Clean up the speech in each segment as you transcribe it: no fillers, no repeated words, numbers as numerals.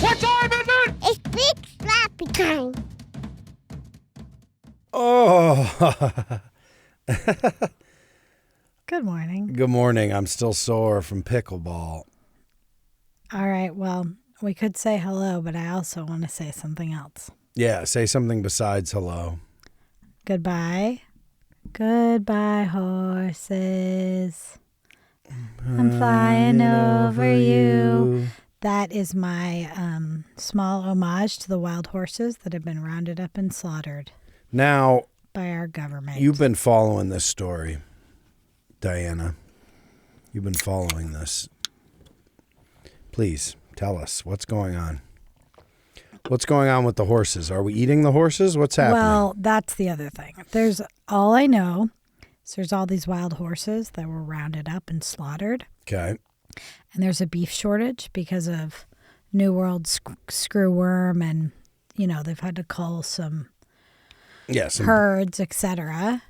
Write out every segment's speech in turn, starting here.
What time is it? It's big slappy time. Oh. Good morning. Good morning. I'm still sore from pickleball. All right. Well, we could say hello, but I also want to say something else. Yeah, say something besides hello. Goodbye. Goodbye, horses. I'm flying over you. That is my small homage to the wild horses that have been rounded up and slaughtered Now, by our government. you've been following this story, Diana. You've been following this. Please tell us what's going on. What's going on with the horses? Are we eating the horses? What's happening? Well, that's the other thing. There's all I know is there's all these wild horses that were rounded up and slaughtered. Okay. And there's a beef shortage because of New World screwworm, and they've had to cull some herds, etc.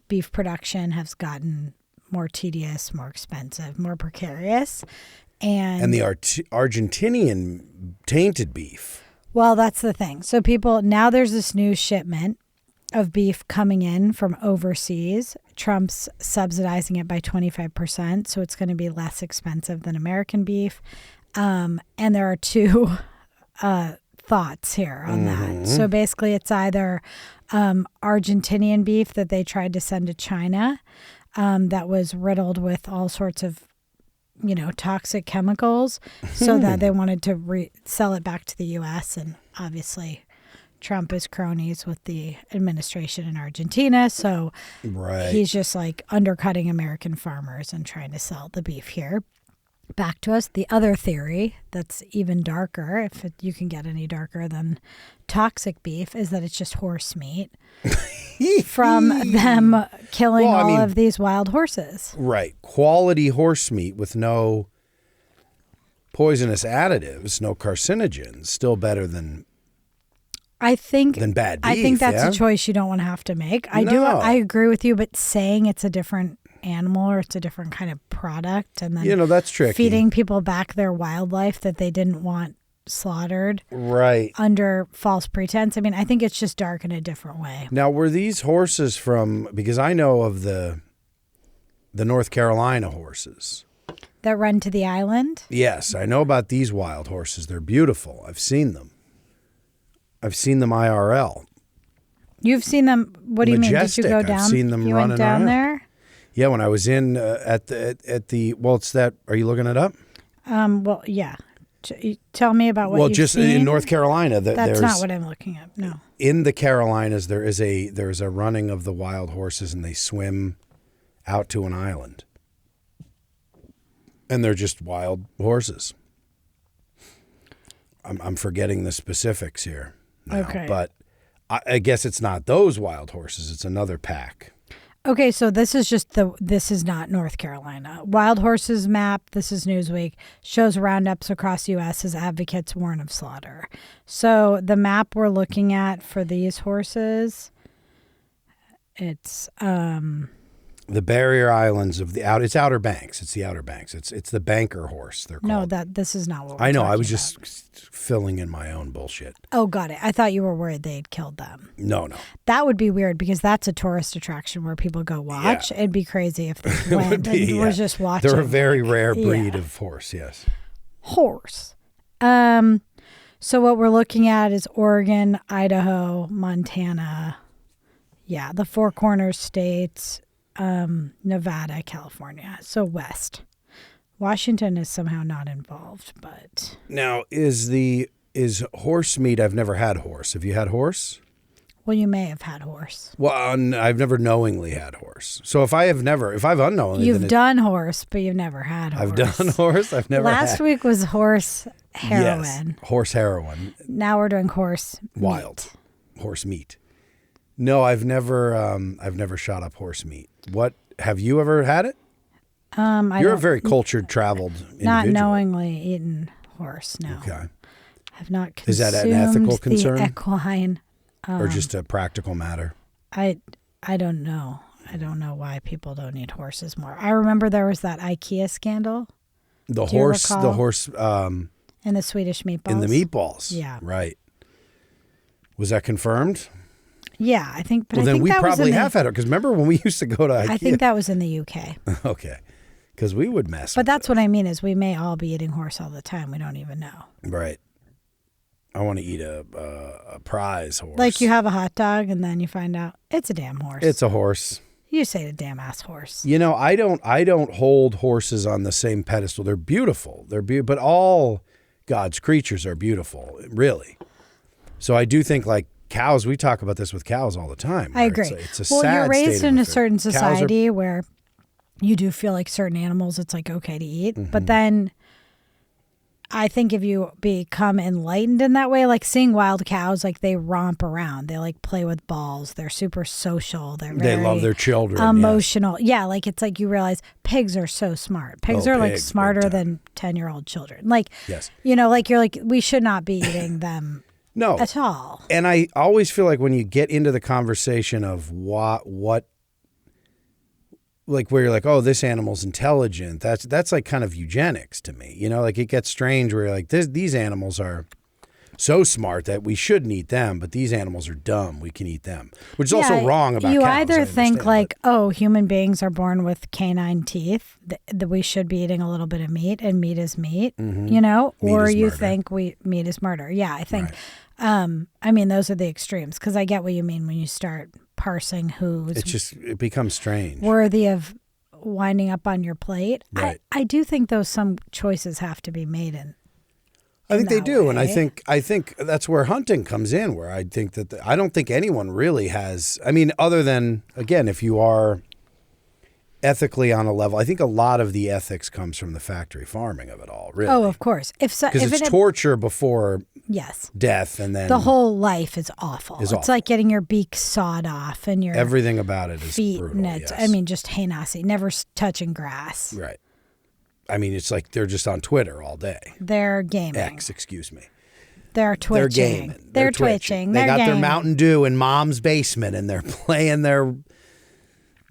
Beef production has gotten more tedious, more expensive, more precarious, and the Argentinian tainted beef. Well, that's the thing. So now there's this new shipment of beef coming in from overseas. Trump's subsidizing it by 25%, so it's going to be less expensive than American beef. And there are two thoughts here on that. So basically it's either Argentinian beef that they tried to send to China that was riddled with all sorts of toxic chemicals, so that they wanted to sell it back to the U.S. And obviously Trump is cronies with the administration in Argentina, so he's just like undercutting American farmers and trying to sell the beef here back to us. The other theory that's even darker, if you can get any darker than toxic beef, is that it's just horse meat from them killing all of these wild horses. Right. Quality horse meat with no poisonous additives, no carcinogens, still better than bad beef. I think that's a choice you don't want to have to make. I agree with you, but saying it's a different animal or it's a different kind of product, and then that's tricky. Feeding people back their wildlife that they didn't want slaughtered under false pretense. I mean, I think it's just dark in a different way. Now, were these horses because I know of the North Carolina horses that run to the island? Yes, I know about these wild horses. They're beautiful. I've seen them IRL. You've seen them? What do you mean? Did you go down? I've seen them you running went down around there? Yeah, when I was in at the it's that. Are you looking it up? Well, yeah. Tell me about what you've just seen. In North Carolina. That's not what I'm looking at. No. In the Carolinas, there's a running of the wild horses, and they swim out to an island, and they're just wild horses. I'm forgetting the specifics here now, okay. But I guess it's not those wild horses. It's another pack. Okay, so this is not North Carolina. Wild Horses map, this is Newsweek, shows roundups across U.S. as advocates warn of slaughter. So the map we're looking at for these horses, it's the barrier islands of it's Outer Banks. It's the Outer Banks. It's the banker horse. They're called. No, this is not what we're I know. talking I was about. just filling in my own bullshit. Oh, got it. I thought you were worried they'd killed them. No. That would be weird because that's a tourist attraction where people go watch. Yeah. It'd be crazy if they went and were just watching. They're a very rare breed of horse, yes. Horse. So what we're looking at is Oregon, Idaho, Montana. Yeah, the Four Corners states, Nevada, California. So west. Washington is somehow not involved, but now is horse meat? I've never had horse. Have you had horse? Well, you may have had horse. Well, I've never knowingly had horse. So if I've unknowingly, you've done horse, but you've never had horse. I've done horse. I've never. Last week was horse heroin. Yes, horse heroin. Now we're doing horse wild horse meat. No, I've never shot up horse meat. What have you ever had it? You're a very cultured, traveled individual. Not knowingly eaten horse, no. Okay. Have not consumed Is that an ethical concern? The equine. Or just a practical matter? I don't know. I don't know why people don't eat horses more. I remember there was that IKEA scandal. The horse In the Swedish meatballs. In the meatballs. Yeah. Right. Was that confirmed? Yeah, I think. But Well, I then think we that probably was in have had it. Because remember when we used to go to IKEA? I think that was in the UK. Okay. Because we would mess But with that's it. what I mean is we may all be eating horse all the time. We don't even know. Right. I want to eat a prize horse. Like you have a hot dog and then you find out it's a damn horse. It's a horse. You say the damn ass horse. You know, I don't hold horses on the same pedestal. They're beautiful. But all God's creatures are beautiful, really. So I do think like cows, we talk about this with cows all the time. I agree. It's a Well, sad you're raised state in of a affairs. certain Cows are- society where you do feel like certain animals it's like okay to eat. Mm-hmm. But then I think if you become enlightened in that way, like seeing wild cows, like they romp around, they like play with balls, they're super social, they very love their children. yes. emotional. Yeah, like it's like you realize pigs are so smart. Pigs Oh, are like pigs, smarter big time. than 10-year-old children. Like, Yes. you know, like you're like we should not be eating them No. at all. And I always feel like when you get into the conversation of what like where you're like, oh, this animal's intelligent. That's like kind of eugenics to me. You know, like it gets strange where you're like, these animals are so smart that we shouldn't eat them, but these animals are dumb. We can eat them, which is also wrong about you cows. either I think understand, like, oh, human beings are born with canine teeth, that we should be eating a little bit of meat, and meat is meat, you know, Meat or is you murder. think meat is murder. Yeah, I think. Right. I mean, those are the extremes because I get what you mean when you start parsing who's it becomes strange. worthy of winding up on your plate. Right. I do think those some choices have to be made in. I think they that do, and I way. think that's where hunting comes in. Where I think that I don't think anyone really has. I mean, other than again, if you are ethically on a level, I think a lot of the ethics comes from the factory farming of it all. Really, Oh, of course. because it's torture before yes. death, and then The whole life is awful. Is It's awful. like getting your beak sawed off and your everything about it is feet. brutal. And it's, yes. I mean, just heinous. Never touching grass. right. I mean, it's like they're just on Twitter all day. They're gaming. X, excuse me. They're twitching. They're gaming. They're twitching. They They're got their gaming. Mountain Dew in mom's basement, and they're playing their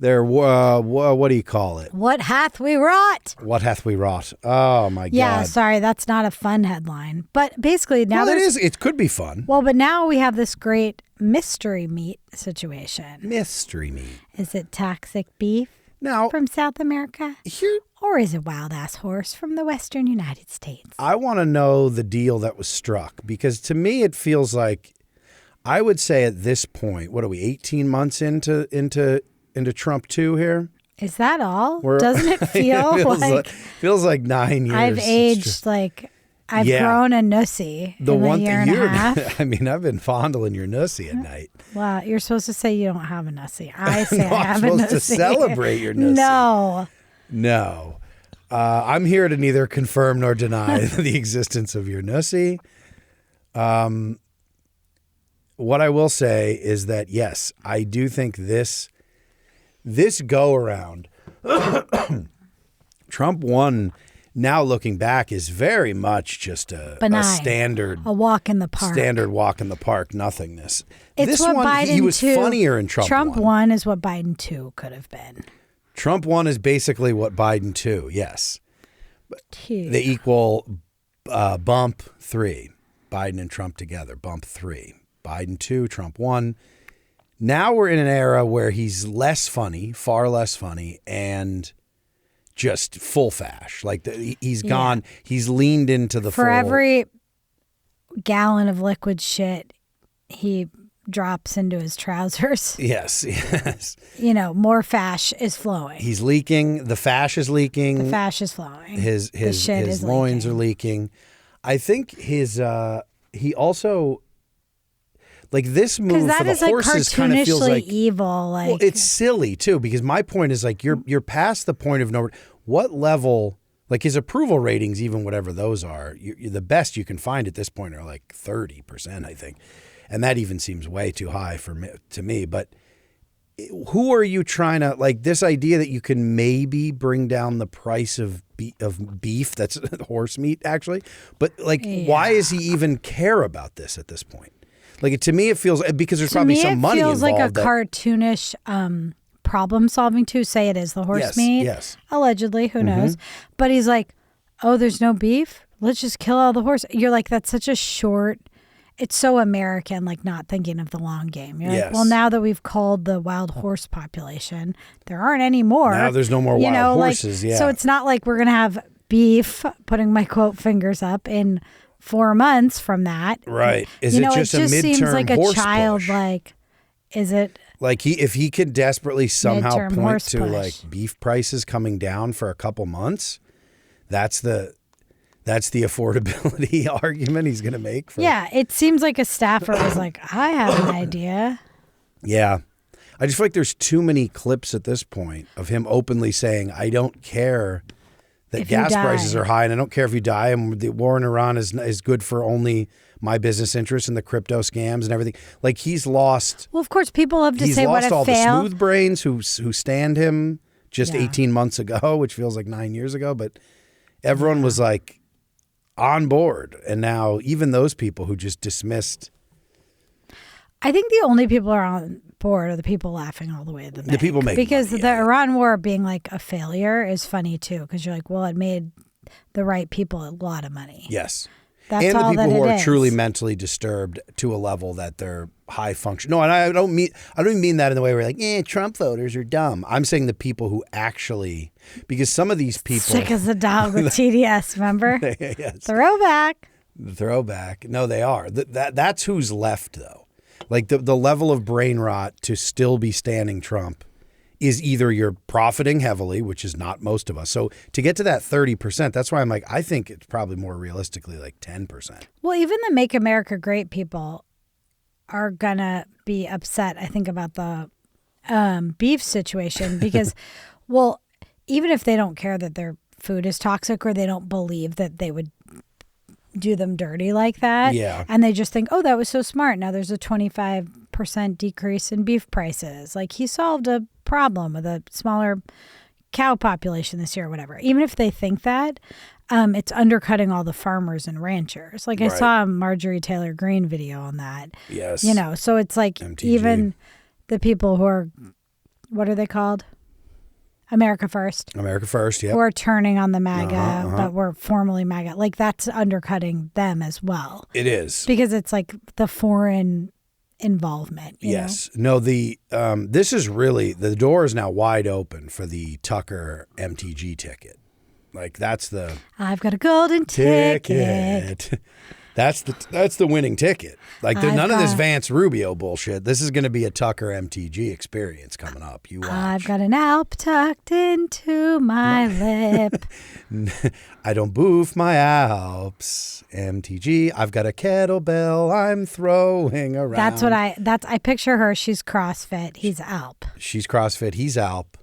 what do you call it? What hath we wrought? What hath we wrought? Oh my Yeah, God! sorry, that's not a fun headline. But basically now Well, it there's is. It could be fun. well, but now we have this great mystery meat situation. Mystery meat. Is it toxic beef Now, from South America? here Or is it wild ass horse from the western United States? I want to know the deal that was struck, because to me it feels like, I would say at this point, what are we, 18 months into Trump 2 here? Is that all? We're- Doesn't it feel feels like 9 years. I've It's aged just- like I've Yeah. grown a nussy the in one a year thing and a you're, half. I mean, I've been fondling your nussy at night. Well, you're supposed to say you don't have a nussy. I say No, I I'm have a supposed nussy. to celebrate your nussy. No. No. I'm here to neither confirm nor deny the existence of your nussy. What I will say is that, yes, I do think this go around, Trump won. Now looking back, is very much just a Benign. standard A walk in the park. standard walk in the park nothingness. It's This what one, Biden he was 2 funnier in Trump 1 is what Biden 2 could have been. Trump 1 is basically what Biden 2, yes. Cute. They equal bump 3. Biden and Trump together, bump 3. Biden 2, Trump 1. Now we're in an era where he's less funny, far less funny, and just full fash. Like he's gone, he's leaned into the For full. every gallon of liquid shit he drops into his trousers, Yes, yes. you know, more fash is flowing. He's leaking. The fash is leaking. The fash is flowing. His shit is loins leaking. are leaking. I think he also, like, this move Because for that the is like horses kind of feels cartoonishly like evil. Like well, it's silly too, because my point is like you're past the point of no. What level? Like his approval ratings, even whatever those are, you're the best you can find at this point are like 30%, I think, and that even seems way too high to me. But who are you trying to, like, this idea that you can maybe bring down the price of beef that's horse meat actually, but like why does he even care about this at this point? Like, to me it feels, because there's probably some money involved. To me, it feels like a cartoonish problem solving too. Say it is the horse Yes, meat. yes. Allegedly, who knows? But he's like, oh, there's no beef? let's just kill all the horses. You're like, that's such a short, it's so American, like not thinking of the long game. You're like, well, now that we've culled the wild horse population, there aren't any more. Now there's no more wild horses. Like, so it's not like we're going to have beef, putting my quote fingers up, in 4 months from that. Right. Is it just a midterm seems like a horse child, push? like, is it? Like if he could desperately somehow Midterm point horse to push. like beef prices coming down for a couple months, that's the affordability argument he's going to make. Yeah, it seems like a staffer was like, I have an idea. Yeah. I just feel like there's too many clips at this point of him openly saying, I don't care that If you gas die. prices are high, and I don't care if you die, and the war in Iran is good for only my business interests and the crypto scams and everything. Like he's lost. Well, of course, people love to He's say what lost a all the fail. smooth brains who stand him just Yeah. 18 months ago, which feels like 9 years ago. But everyone was like on board. And now even those people who just dismissed. I think the only people who are on board are the people laughing all the way to the bank. people making because money, the yeah. Iran war being like a failure is funny too, because you're like, well, it made the right people a lot of money. Yes. That's and the all people that who it are is. truly mentally disturbed to a level that they're high function. No, and I don't even mean that in the way where you're like, Trump voters are dumb. I'm saying the people who actually, because some of these people. Sick as a dog with TDS, remember? Yes. Throwback. The throwback. No, they are. That's who's left, though. Like the level of brain rot to still be standing Trump is either you're profiting heavily, which is not most of us. So to get to that 30%, that's why I'm like, I think it's probably more realistically like 10%. Well, even the Make America Great people are going to be upset, I think, about the beef situation because, well, even if they don't care that their food is toxic or they don't believe that they would do them dirty like that. Yeah. And they just think, oh, that was so smart. Now there's a 25% decrease in beef prices. Like he solved a problem with a smaller cow population this year or whatever. Even if they think that, it's undercutting all the farmers and ranchers. Like I Right. saw a Marjorie Taylor Greene video on that. Yes. You know, so it's like MTG. even the people who are, what are they called? America First. America First, yeah. Who are turning on the MAGA, but were formerly MAGA. Like that's undercutting them as well. It is. Because it's like the foreign involvement. You Yes. No, this is really, the door is now wide open for the Tucker MTG ticket. Like that's the know? I've got a golden ticket. That's the winning ticket. Like I've none of this got- Vance Rubio bullshit. This is going to be a Tucker MTG experience coming up. You watch. I've got an Alp tucked into my lip. I don't boof my Alps. MTG. I've got a kettlebell I'm throwing around. That's what I picture her. She's CrossFit. He's Alp. She's CrossFit. He's Alp.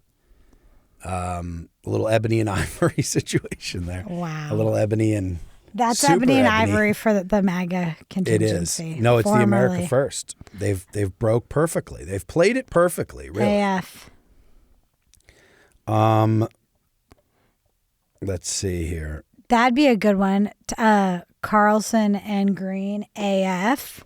A little Ebony and Ivory situation there. Wow. A little Ebony and That's Super Ebony and Ebony. Ivory for the MAGA It contingency. is. No, it's the America Formerly First. They've broke perfectly. They've played it perfectly, really. AF. Let's see here. That'd be a good one. Carlson and Green AF.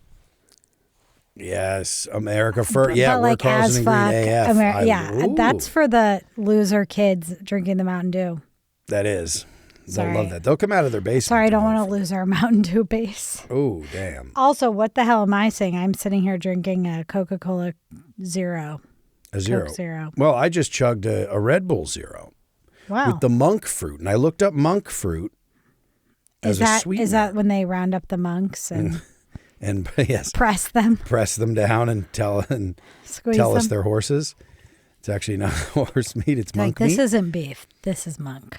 Yes, America First. Yeah, but we're like as Carlson fuck. and Green AF. Yeah, Ooh, that's for the loser kids drinking the Mountain Dew. that is. They'll Sorry. love that. They'll come out of their basement. Sorry, I don't want to lose our Mountain Dew base. Oh, damn. Also, what the hell am I saying? I'm sitting here drinking a Coca-Cola Zero. A zero. Coke Zero. Well, I just chugged a Red Bull Zero Wow. with the monk fruit, and I looked up monk fruit as a sweetener. Is that when they round up the monks and and yes, press them, press them down and tell us squeeze them? they're horses. It's actually not horse meat; it's monk Like, this meat. isn't beef. This is monk.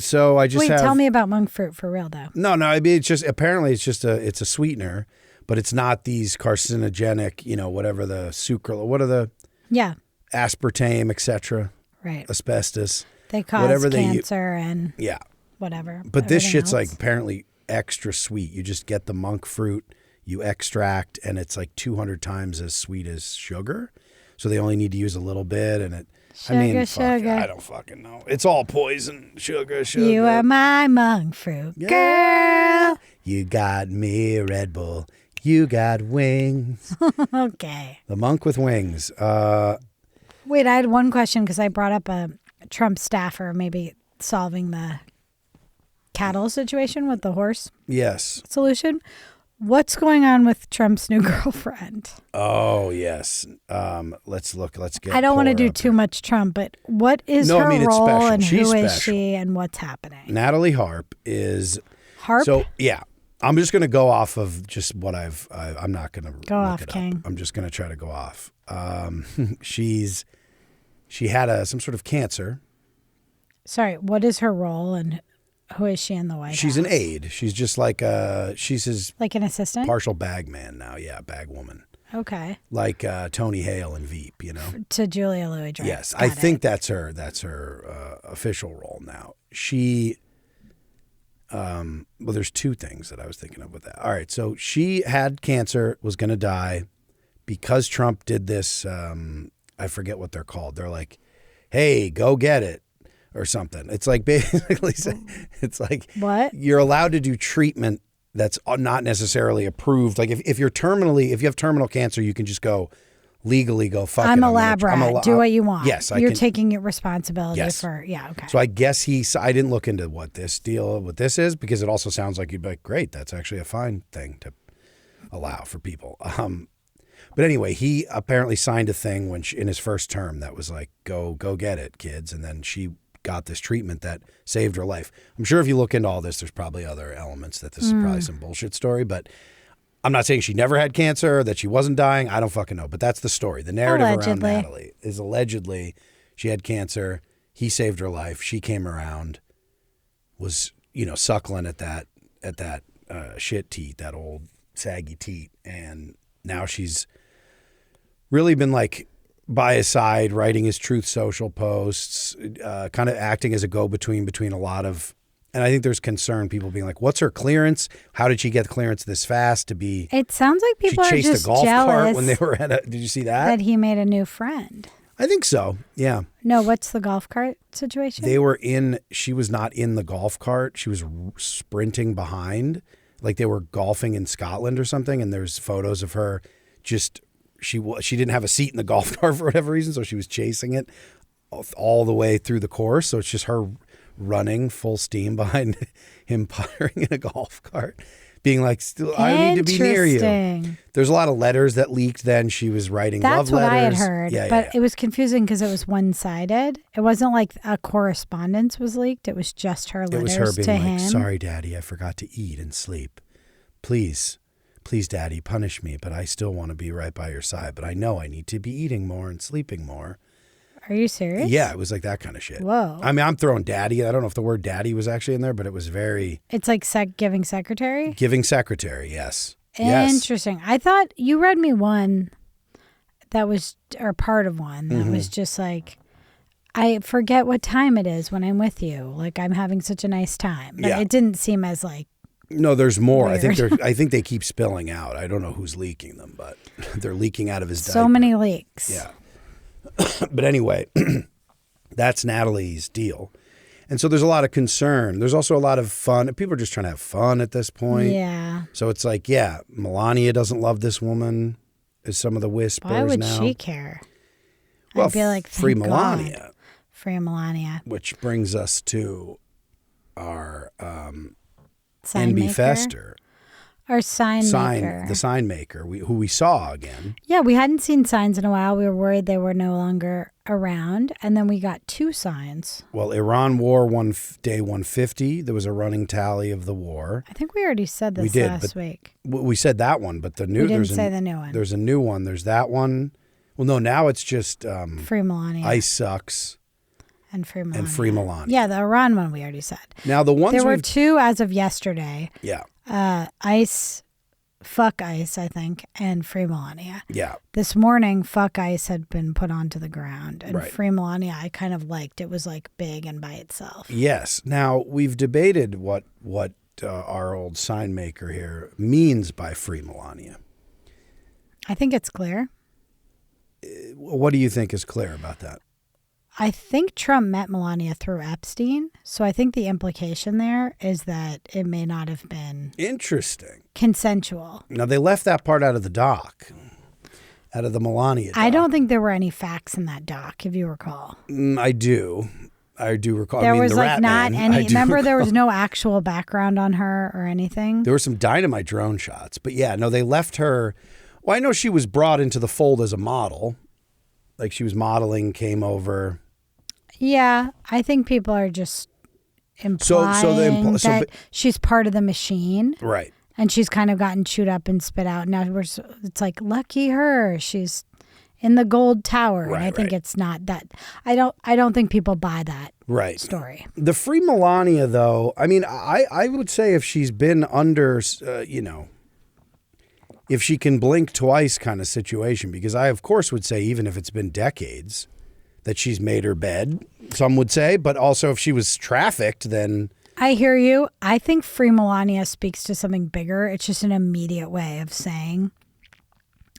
So I just Wait, have. tell me about monk fruit for real, though. No. I mean, it's just apparently it's a sweetener, but it's not these carcinogenic. Whatever the sucral. What are the Yeah, aspartame, etc. right. Asbestos. They cause whatever they cancer and Yeah. whatever. But this everything shit's else. like apparently extra sweet. You just get the monk fruit, you extract, and it's like 200 times as sweet as sugar. So they only need to use a little bit, and it. Sugar, fuck, sugar. I don't fucking know. It's all poison. Sugar. You are my monk fruit girl. You got me, Red Bull. You got wings. Okay. The monk with wings. Wait, I had one question because I brought up a Trump staffer maybe solving the cattle situation with the horse Yes. solution. What's going on with Trump's new girlfriend? Oh, yes. Let's look. Let's get. I don't want to pull her do up too here. much Trump, but what is No, I her mean, it's role special. and She's who is special. she and what's happening? Natalie Harp is. Harp? So, yeah. I'm just going to go off of just what I'm not going to Go off, King. I'm just going to try to go off. She had some sort of cancer. Sorry, what is her role and who is she in the White House? She's an aide. She's just she's his Like an assistant? partial bag man now. Yeah, bag woman. Okay. Like Tony Hale and Veep, you know. To Julia Louis-Dreyfus. Yes, Got I it. think that's her official role now. She, well, there's two things that I was thinking of with that. All right, so she had cancer, was going to die because Trump did this. I forget what they're called. They're like, "Hey, go get it," or something. It's like basically, it's like What? you're allowed to do treatment that's not necessarily approved. Like if you have terminal cancer, you can just go legally go fuck I'm it. a lab rat. Do what you want. Yes, I You're can. taking your responsibility Yes. for, yeah, okay. So I guess I didn't look into what this is, because it also sounds like you'd be like, great, that's actually a fine thing to allow for people. But anyway, he apparently signed a thing in his first term that was like, go get it, kids. And then she got this treatment that saved her life. I'm sure if you look into all this, there's probably other elements that this is probably some bullshit story, but I'm not saying she never had cancer or that she wasn't dying. I don't fucking know, but that's the story. The narrative around Allegedly. Natalie is allegedly she had cancer. He saved her life. She came around, was, suckling at that shit teat, that old saggy teat. And now she's really been like by his side, writing his Truth Social posts, kind of acting as a go-between between a lot of, and I think there's concern, people being like, what's her clearance? How did she get clearance this fast to be? It sounds like people she are chased just a golf jealous cart when they were did you see that he made a new friend. I think so. Yeah. No, what's the golf cart situation? She was not in the golf cart. She was sprinting behind, like they were golfing in Scotland or something. And there's photos of her she didn't have a seat in the golf cart for whatever reason. So she was chasing it all the way through the course. So it's just her running full steam behind him puttering in a golf cart, being like, I need to be near you. There's a lot of letters that leaked then. She was writing That's love letters. what I had heard. Yeah. It was confusing because it was one-sided. It wasn't like a correspondence was leaked. It was just her letters It was her to being him. like, sorry, Daddy, I forgot to eat and sleep. Please, Daddy, punish me, but I still want to be right by your side. But I know I need to be eating more and sleeping more. Are you serious? Yeah, it was like that kind of shit. Whoa. I mean, I'm throwing daddy. I don't know if the word daddy was actually in there, but it was very... It's like giving secretary? Giving secretary, yes. Yes. Interesting. I thought you read me one that was, or part of one that was just like, I forget what time it is when I'm with you. Like I'm having such a nice time. But Yeah. it didn't seem as like, No, there's more. Weird. I think they keep spilling out. I don't know who's leaking them, but they're leaking out of his diaper. so many leaks. Yeah. But anyway, that's Natalie's deal. And so there's a lot of concern. There's also a lot of fun. People are just trying to have fun at this point. Yeah. So it's like, yeah, Melania doesn't love this woman, is some of the whispers Why would now. she care? Well, I'd be like, free thank Melania. God. Free Melania. Which brings us to our Sign NB maker? Fester. Or sign maker. The sign maker, who we saw again. Yeah, we hadn't seen signs in a while. We were worried they were no longer around. And then we got 2 signs. Well, Iran war day 150. There was a running tally of the war. I think we already said this We did, last but week. We said that one, but the new We didn't say the new one. There's a new one. There's that one. Well, no, now it's just Free Melania. ICE sucks And Free Melania. and Free Melania. Yeah, the Iran one we already said. Now the ones There were we've 2 as of yesterday. yeah, ICE, fuck ICE, I think, and Free Melania. yeah. This morning, fuck ICE had been put onto the ground. And Right. Free Melania, I kind of liked. It was like big and by itself. Yes. Now we've debated what our old sign maker here means by Free Melania. I think it's clear. What do you think is clear about that? I think Trump met Melania through Epstein. So I think the implication there is that it may not have been Interesting. consensual. Now they left that part out of the doc, out of the Melania doc. I don't think there were any facts in that doc, if you recall. I do. I do recall. There I mean, was the like Rat not Man, I any. do Remember, there was recall. no actual background on her or anything. There were some dynamite drone shots, but yeah, no, they left her. Well, I know she was brought into the fold as a model, like she was modeling, came over. Yeah, I think people are just implying that she's part of the machine, Right? and she's kind of gotten chewed up and spit out. Now it's like lucky her, she's in the gold tower, and I think it's not that. I don't think people buy that story. The free Melania, though, I mean, I would say if she's been under, if she can blink twice kind of situation, because I, of course, would say even if it's been decades that she's made her bed, some would say, but also if she was trafficked, then... I hear you. I think free Melania speaks to something bigger. It's just an immediate way of saying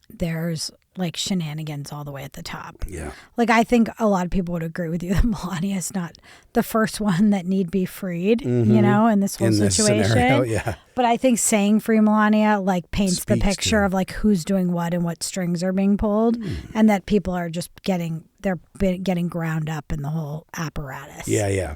there's like shenanigans all the way at the top. Yeah. Like I think a lot of people would agree with you that Melania is not the first one that need be freed, you know, in this whole situation. This scenario, yeah. But I think saying free Melania like paints the Speaks picture to of like who's doing what and what strings are being pulled, and that people are just getting ground up in the whole apparatus. Yeah, yeah.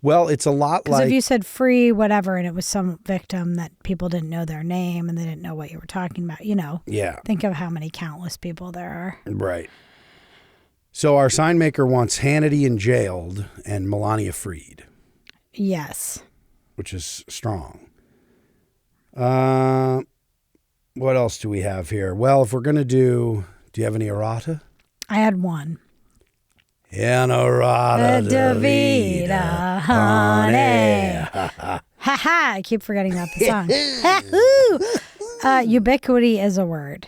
Well, it's a lot Because like... if you said free whatever and it was some victim that people didn't know their name and they didn't know what you were talking about, you know. Yeah. Think of how many countless people there are. Right. So our sign maker wants Hannity and jailed and Melania freed. Yes. Which is strong. What else do we have here? Well, if we're going to do you have any errata? I had one. Errata Davida, honey. Ha ha. I keep forgetting about the song. Ubiquity is a word.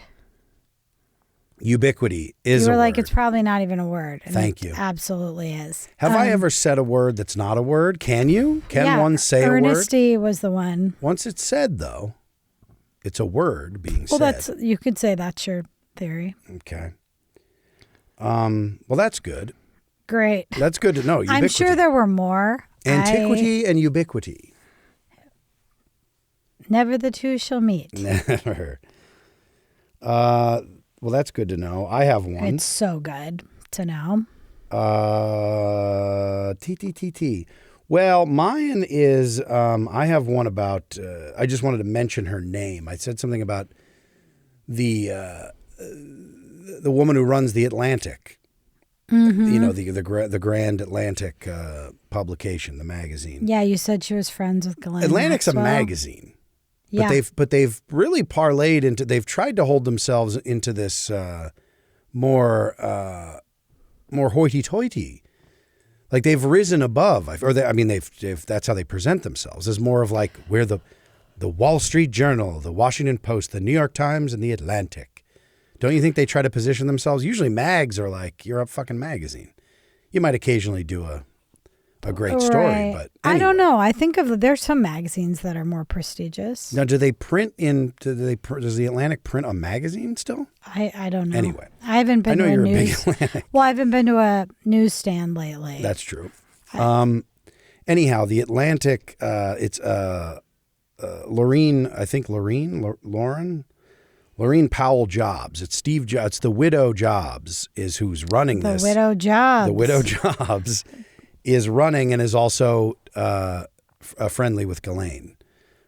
Ubiquity is a word. You were like, it's probably not even a word. And Thank it you. Absolutely is. Have I ever said a word that's not a word? Can you? Can one say a word? Earnesty was the one. Once it's said, though, it's a word being Well, said. you could say that's your theory. Okay. Well, that's good. Great. That's good to know. Ubiquity. I'm sure there were more. Antiquity and ubiquity. Never the two shall meet. Never. Well, that's good to know. I have one. It's so good to know. TTTT. Well, mine is, I have one about, I just wanted to mention her name. I said something about the woman who runs the Atlantic. Mm-hmm. You know, the Grand Atlantic publication, the magazine. Yeah, you said she was friends with Glenn Atlantic's Maxwell. a magazine. Yeah. But they've really parlayed into, they've tried to hold themselves into this more hoity-toity. Like they've risen above, they've that's how they present themselves, as more of like, we're the Wall Street Journal, the Washington Post, the New York Times, and the Atlantic. Don't you think they try to position themselves? Usually mags are like, you're a fucking magazine. You might occasionally do a great story, Right. but anyway. I don't know. I think there's some magazines that are more prestigious. Now, does the Atlantic print a magazine still? I don't know. Anyway. I haven't been I know to a you're a big news. Atlantic. Well, I haven't been to a newsstand lately. That's true. Anyhow, the Atlantic, it's Lorene Powell Jobs. It's it's the widow Jobs is who's running this. The widow Jobs. The widow Jobs is running and is also friendly with Ghislaine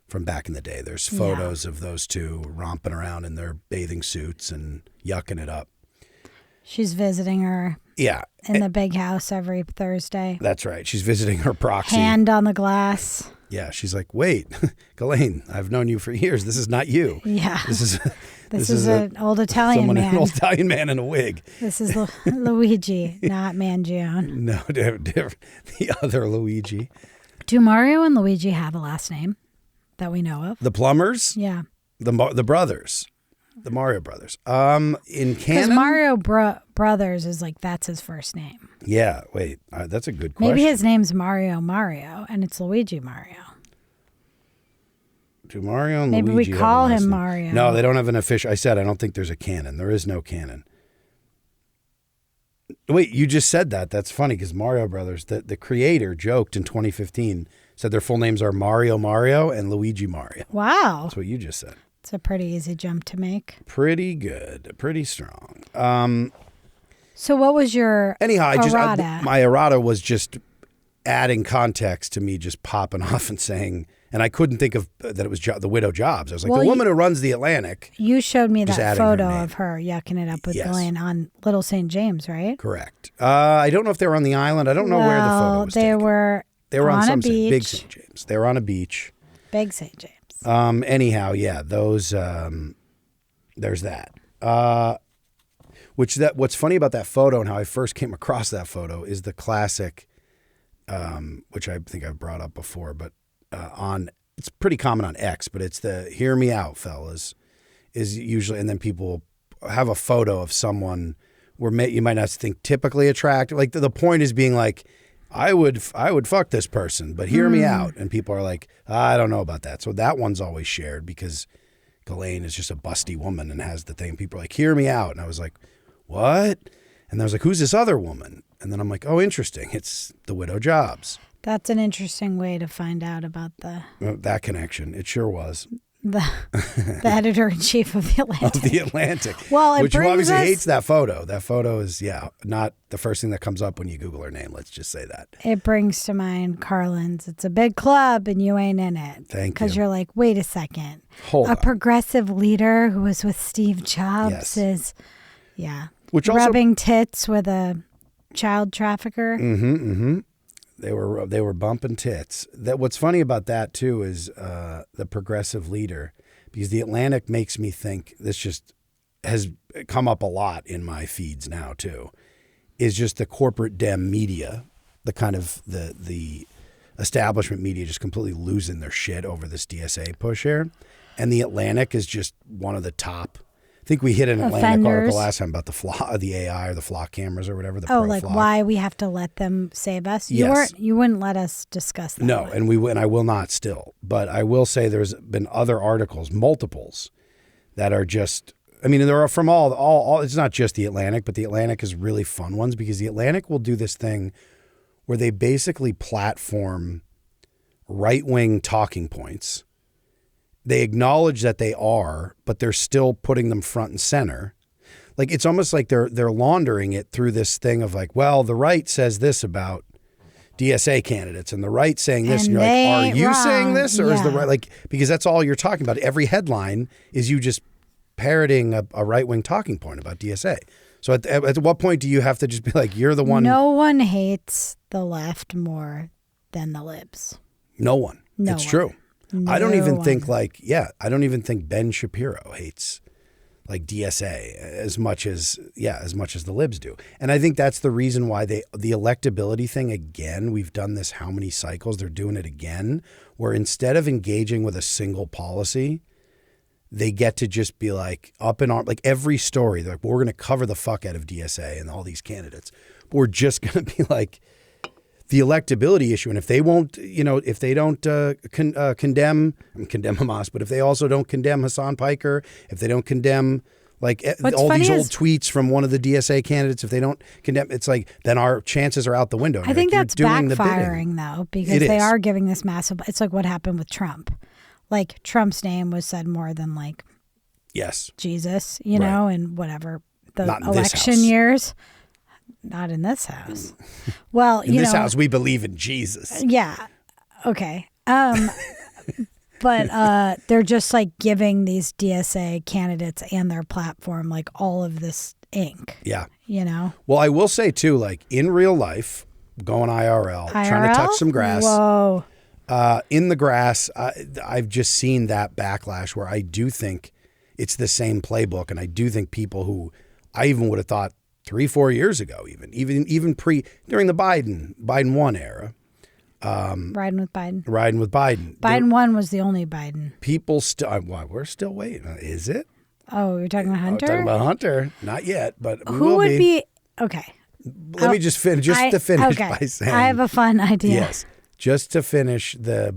from back in the day. There's photos of those two romping around in their bathing suits and yucking it up. She's visiting her. Yeah. In the big house every Thursday. That's right. She's visiting her proxy. Hand on the glass. Yeah. She's like, wait, Ghislaine, I've known you for years. This is not you. Yeah. This is an old Italian man. An old Italian man in a wig. This is Luigi, not Mangione. No, the other Luigi. Do Mario and Luigi have a last name that we know of? The Plumbers? Yeah. The brothers. The Mario brothers. In Because canon? Mario Brothers is like, that's his first name. Yeah, wait. That's a good question. Maybe his name's Mario and it's Luigi Mario. Do Mario and Maybe Luigi we have call a last him name? Mario. No, they don't have an official. I said I don't think there's a canon. There is no canon. Wait, you just said that. That's funny because Mario Brothers, the creator joked in 2015, said their full names are Mario and Luigi Mario. Wow. That's what you just said. It's a pretty easy jump to make. Pretty good. Pretty strong. So what was your Anyhow, errata? my errata was just adding context to me just popping off and saying, and I couldn't think of that it was the widow Jobs. I was like, Well, the woman who runs the Atlantic. You showed me Just that adding her photo name. of her yucking it up with Yes. Ghislaine on Little St. James, right? Correct. I don't know if they were on the island. I don't know where the photo was they taken. They were on on a some beach. Big St. James. They were on a beach. Big St. James. Anyhow, yeah, those. There's that. What's funny about that photo and how I first came across that photo is the classic, which I think I've brought up before, but it's pretty common on X, but it's the "Hear me out, fellas," is usually, and then people have a photo of someone where you might not think typically attractive. Like the point is being like, I would fuck this person, but hear me out. And people are like, I don't know about that. So that one's always shared because Ghislaine is just a busty woman and has the thing. People are like, hear me out. And I was like, what? And I was like, who's this other woman? And then I'm like, oh, interesting. It's the widow Jobs. That's an interesting way to find out about that connection. It sure was. The editor-in-chief of the Atlantic. Of the Atlantic. Well, which obviously hates that photo. That photo is, not the first thing that comes up when you Google her name. Let's just say that. It brings to mind Carlin's. It's a big club and you ain't in it. Thank you. Because you're like, wait a second. Hold on. Progressive leader who was with Steve Jobs is, Which also, rubbing tits with a child trafficker. They were bumping tits. What's funny about that too is the progressive leader, because the Atlantic makes me think, this just has come up a lot in my feeds now too, is just the corporate dem media, the kind of the establishment media just completely losing their shit over this DSA push here, and the Atlantic is just one of the top. I think we hit an Atlantic article last time about the AI or the flock cameras or whatever. Why we have to let them save us? Yes. You wouldn't let us discuss that. No, and I will not still. But I will say there's been other articles, multiples, that are just. I mean, there are from all. It's not just the Atlantic, but the Atlantic is really fun ones because the Atlantic will do this thing where they basically platform right-wing talking points. They acknowledge that they are, but they're still putting them front and center. Like it's almost like they're laundering it through this thing of like, well, the right says this about DSA candidates and the right saying this. And you're like, are you saying this or is the right, like, because that's all you're talking about. Every headline is you just parroting a right-wing talking point about DSA. So at what point do you have to just be like, you're the one? No one hates the left more than the libs. No one. It's true. I don't even think I don't even think Ben Shapiro hates like DSA as much as the libs do. And I think that's the reason why the electability thing again, we've done this how many cycles, they're doing it again, where instead of engaging with a single policy, they get to just be like up in arms, like every story, they're like, well, we're going to cover the fuck out of DSA and all these candidates. But we're just going to be like, the electability issue, and if they won't, if they don't condemn Hamas, but if they also don't condemn Hassan Piker, if they don't condemn all these old tweets from one of the DSA candidates, if they don't condemn, it's like then our chances are out the window. I think that's backfiring though, because they are giving this massive. It's like what happened with Trump. Like Trump's name was said more than like Jesus, know, and whatever the election years. Not in this house. Well, in this house, we believe in Jesus. Yeah. Okay. But they're just like giving these DSA candidates and their platform like all of this ink. Yeah. Well, I will say too, like in real life, going IRL, trying to touch some grass. Whoa. In the grass, I've just seen that backlash where I do think it's the same playbook, and I do think people who I even would have thought 3-4 years ago, even during the Biden 1 era. Riding with Biden. Biden 1 was the only Biden. People still, we're still waiting. Is it? Oh, you're talking about Hunter? We're talking about Hunter. Not yet, but we Who will would be? Okay. Let me just finish, by saying. I have a fun idea. Yes. Just to finish the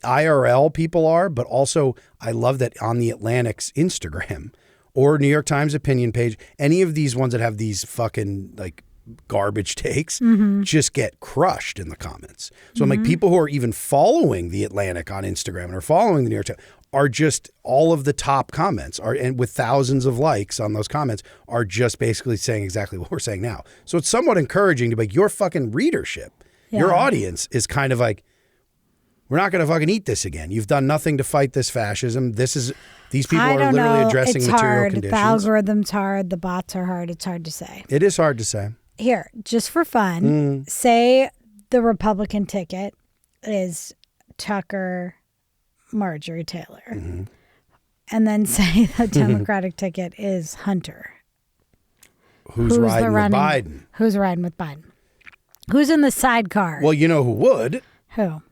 IRL people are, but also I love that on the Atlantic's Instagram or New York Times opinion page, any of these ones that have these fucking like garbage takes Mm-hmm. just get crushed in the comments. So I'm like, people who are even following The Atlantic on Instagram and are following the New York Times are just all of the top comments are, and with thousands of likes on those comments, are just basically saying exactly what we're saying now. So it's somewhat encouraging to be like, your fucking readership, your audience is kind of like, we're not going to fucking eat this again. You've done nothing to fight this fascism. These people are literally addressing it's material hard. conditions. The algorithm's hard. The bots are hard. It's hard to say. It is hard to say. Here, just for fun, say the Republican ticket is Tucker, Marjorie Taylor. Mm-hmm. And then say the Democratic ticket is Hunter. Who's riding with Biden? Who's riding with Biden? Who's in the sidecar? Well, you know who would? Who?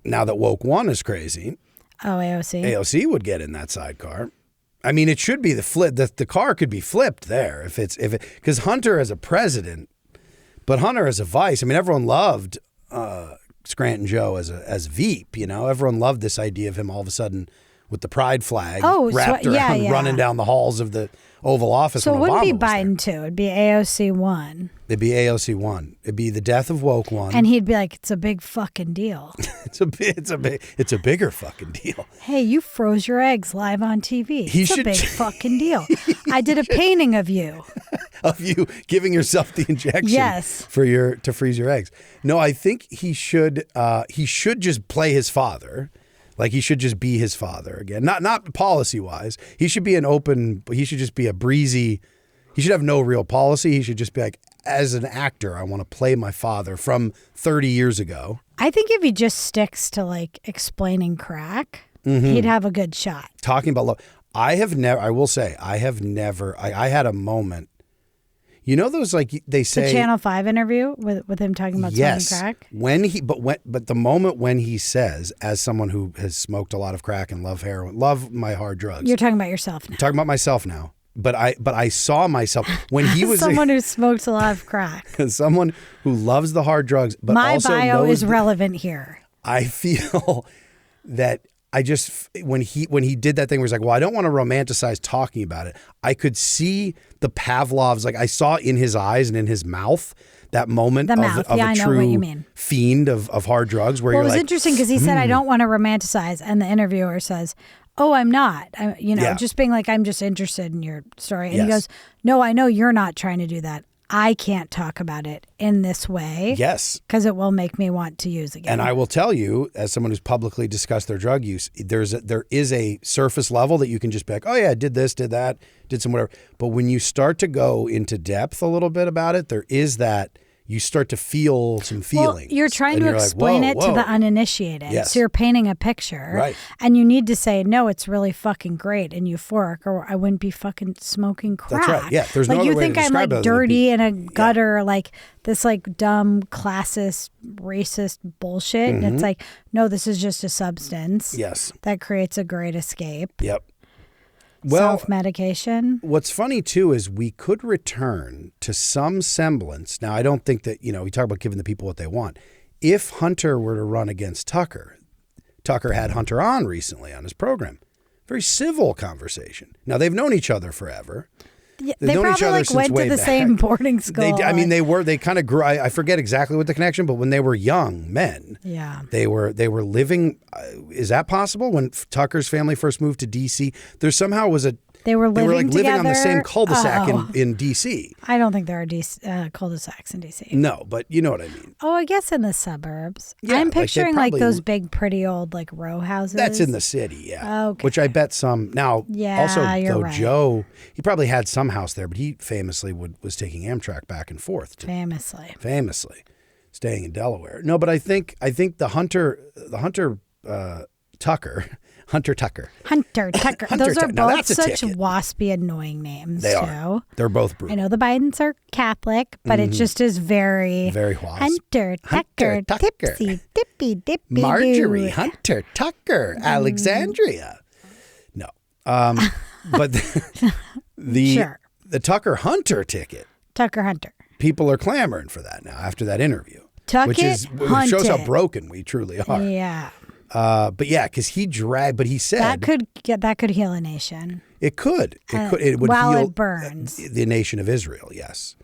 Now that woke one is crazy. Oh, AOC. AOC would get in that sidecar. I mean, it should be the flip. The car could be flipped there because Hunter as a president, but Hunter as a vice. I mean, everyone loved Scranton Joe as Veep. You know, everyone loved this idea of him all of a sudden with the pride flag wrapped around, running down the halls of the Oval Office. So it wouldn't be Biden there. 2. It'd be AOC 1. It'd be AOC 1. It'd be the death of woke 1. And he'd be like, it's a big fucking deal. It's a bigger fucking deal. Hey, you froze your eggs live on TV. It's a big fucking deal. I did a painting of you. Of you giving yourself the injection. Yes. To freeze your eggs. No, I think he should just play his father. Like he should just be his father again. Not policy wise. He should just be a breezy. He should have no real policy. He should just be like, as an actor, I want to play my father from 30 years ago. I think if he just sticks to like explaining crack, he'd have a good shot. Talking about love. I had a moment. You know those, like they say, the Channel 5 interview with him talking about smoking crack? But the moment when he says, as someone who has smoked a lot of crack and love heroin, love my hard drugs. You're talking about yourself now. I'm talking about myself now. But I saw myself when he was someone who smokes a lot of crack. Someone who loves the hard drugs, but my also bio knows is relevant here. I feel that I just when he did that thing where he's like, well, I don't want to romanticize talking about it. I could see the Pavlov's, like I saw in his eyes and in his mouth that moment of a true fiend of hard drugs. Where well, you're it was like, interesting because he said, I don't want to romanticize, and the interviewer says, oh, I'm not. Just being like, I'm just interested in your story. And he goes, no, I know you're not trying to do that. I can't talk about it in this way. Yes. Because it will make me want to use again. And I will tell you, as someone who's publicly discussed their drug use, there is a surface level that you can just be like, oh yeah, I did this, did that, did some whatever. But when you start to go into depth a little bit about it, there is that you start to feel some feelings. Well, you're trying to explain it to the uninitiated. Yes. So you're painting a picture. Right. And you need to say, no, it's really fucking great and euphoric, or I wouldn't be fucking smoking crack. That's right. Yeah. There's no like other you way think to I'm describe like it dirty in a gutter, like this like dumb, classist, racist bullshit. And it's like, no, this is just a substance. Yes. That creates a great escape. Yep. Well, self-medication. What's funny too is we could return to some semblance. Now, I don't think that, we talk about giving the people what they want. If Hunter were to run against Tucker had Hunter on recently on his program. Very civil conversation. Now, they've known each other forever. Yeah, they probably like went to the same boarding school. They kind of grew. I forget exactly what the connection, but when they were young men, they were living. Is that possible? When Tucker's family first moved to D.C., there somehow was they were living on the same cul-de-sac in D.C. I don't think there are cul-de-sacs in D.C. No, but you know what I mean. Oh, I guess in the suburbs. Yeah, I'm picturing like those big, pretty old like row houses. That's in the city, yeah. Okay. Which I bet some now. Yeah, also, you're right. Joe, he probably had some house there, but he famously was taking Amtrak back and forth. Famously, staying in Delaware. No, but I think the Hunter Tucker. Hunter Tucker. Those are both such waspy, annoying names, they too. Are. They're both brutal. I know the Bidens are Catholic, but it just is very... Very wasp. Hunter Tucker. Tipsy, dippy, dippy, Marjorie doo. Hunter Tucker. Alexandria. No. But the Tucker Hunter ticket. Tucker Hunter. People are clamoring for that now after that interview. Which shows how broken we truly are. Yeah. But yeah, because but he said that could heal a nation. It could. It would while heal it burns the nation of Israel. Yes,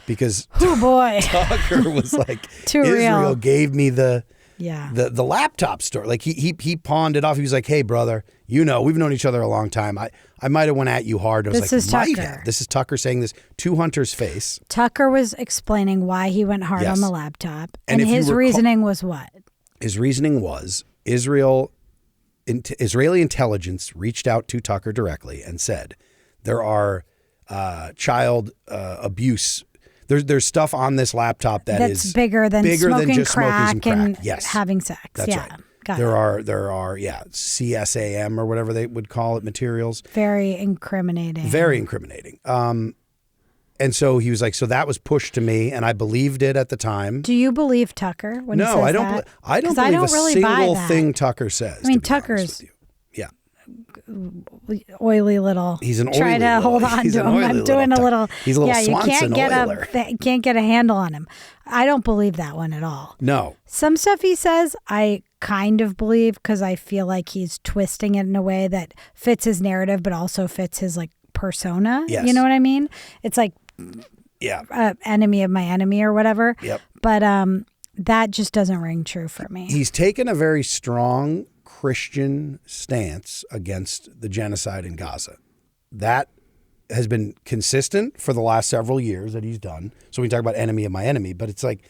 because Oh boy. Tucker was like, Too Israel real. gave me the Yeah. the laptop store. Like he pawned it off. He was like, hey brother, we've known each other a long time. I might have went at you hard. I was This like, is might Tucker. have. This is Tucker saying this to Hunter's face. Tucker was explaining why he went hard Yes. on the laptop. And And if you his recall- reasoning was what? His reasoning was Israeli intelligence reached out to Tucker directly and said there are child abuse. There's stuff on this laptop That's is bigger than smoking just crack smoking some and crack. Yes. having sex. That's yeah. right. Got There it. are CSAM or whatever they would call it materials. Very incriminating. Very incriminating. And so he was like, so that was pushed to me, and I believed it at the time. Do you believe Tucker when he No, says I don't. that? I don't 'Cause believe a really buy single that. thing Tucker says. I mean, to be honest Tucker's- with you. Yeah, Oily little. He's an Try oily to little- hold on he's to an him. oily I'm little doing a Tuck. little. He's a little yeah, you Swanson can't get a handle on him. I don't believe that one at all. no, Some stuff he says, I kind of believe because I feel like he's twisting it in a way that fits his narrative, but also fits his like persona. Yes. You know what I mean? It's like yeah, enemy of my enemy or whatever. yep. But that just doesn't ring true for me. He's taken a very strong Christian stance against the genocide in Gaza. That has been consistent for the last several years that he's done. So we talk about enemy of my enemy, but it's like,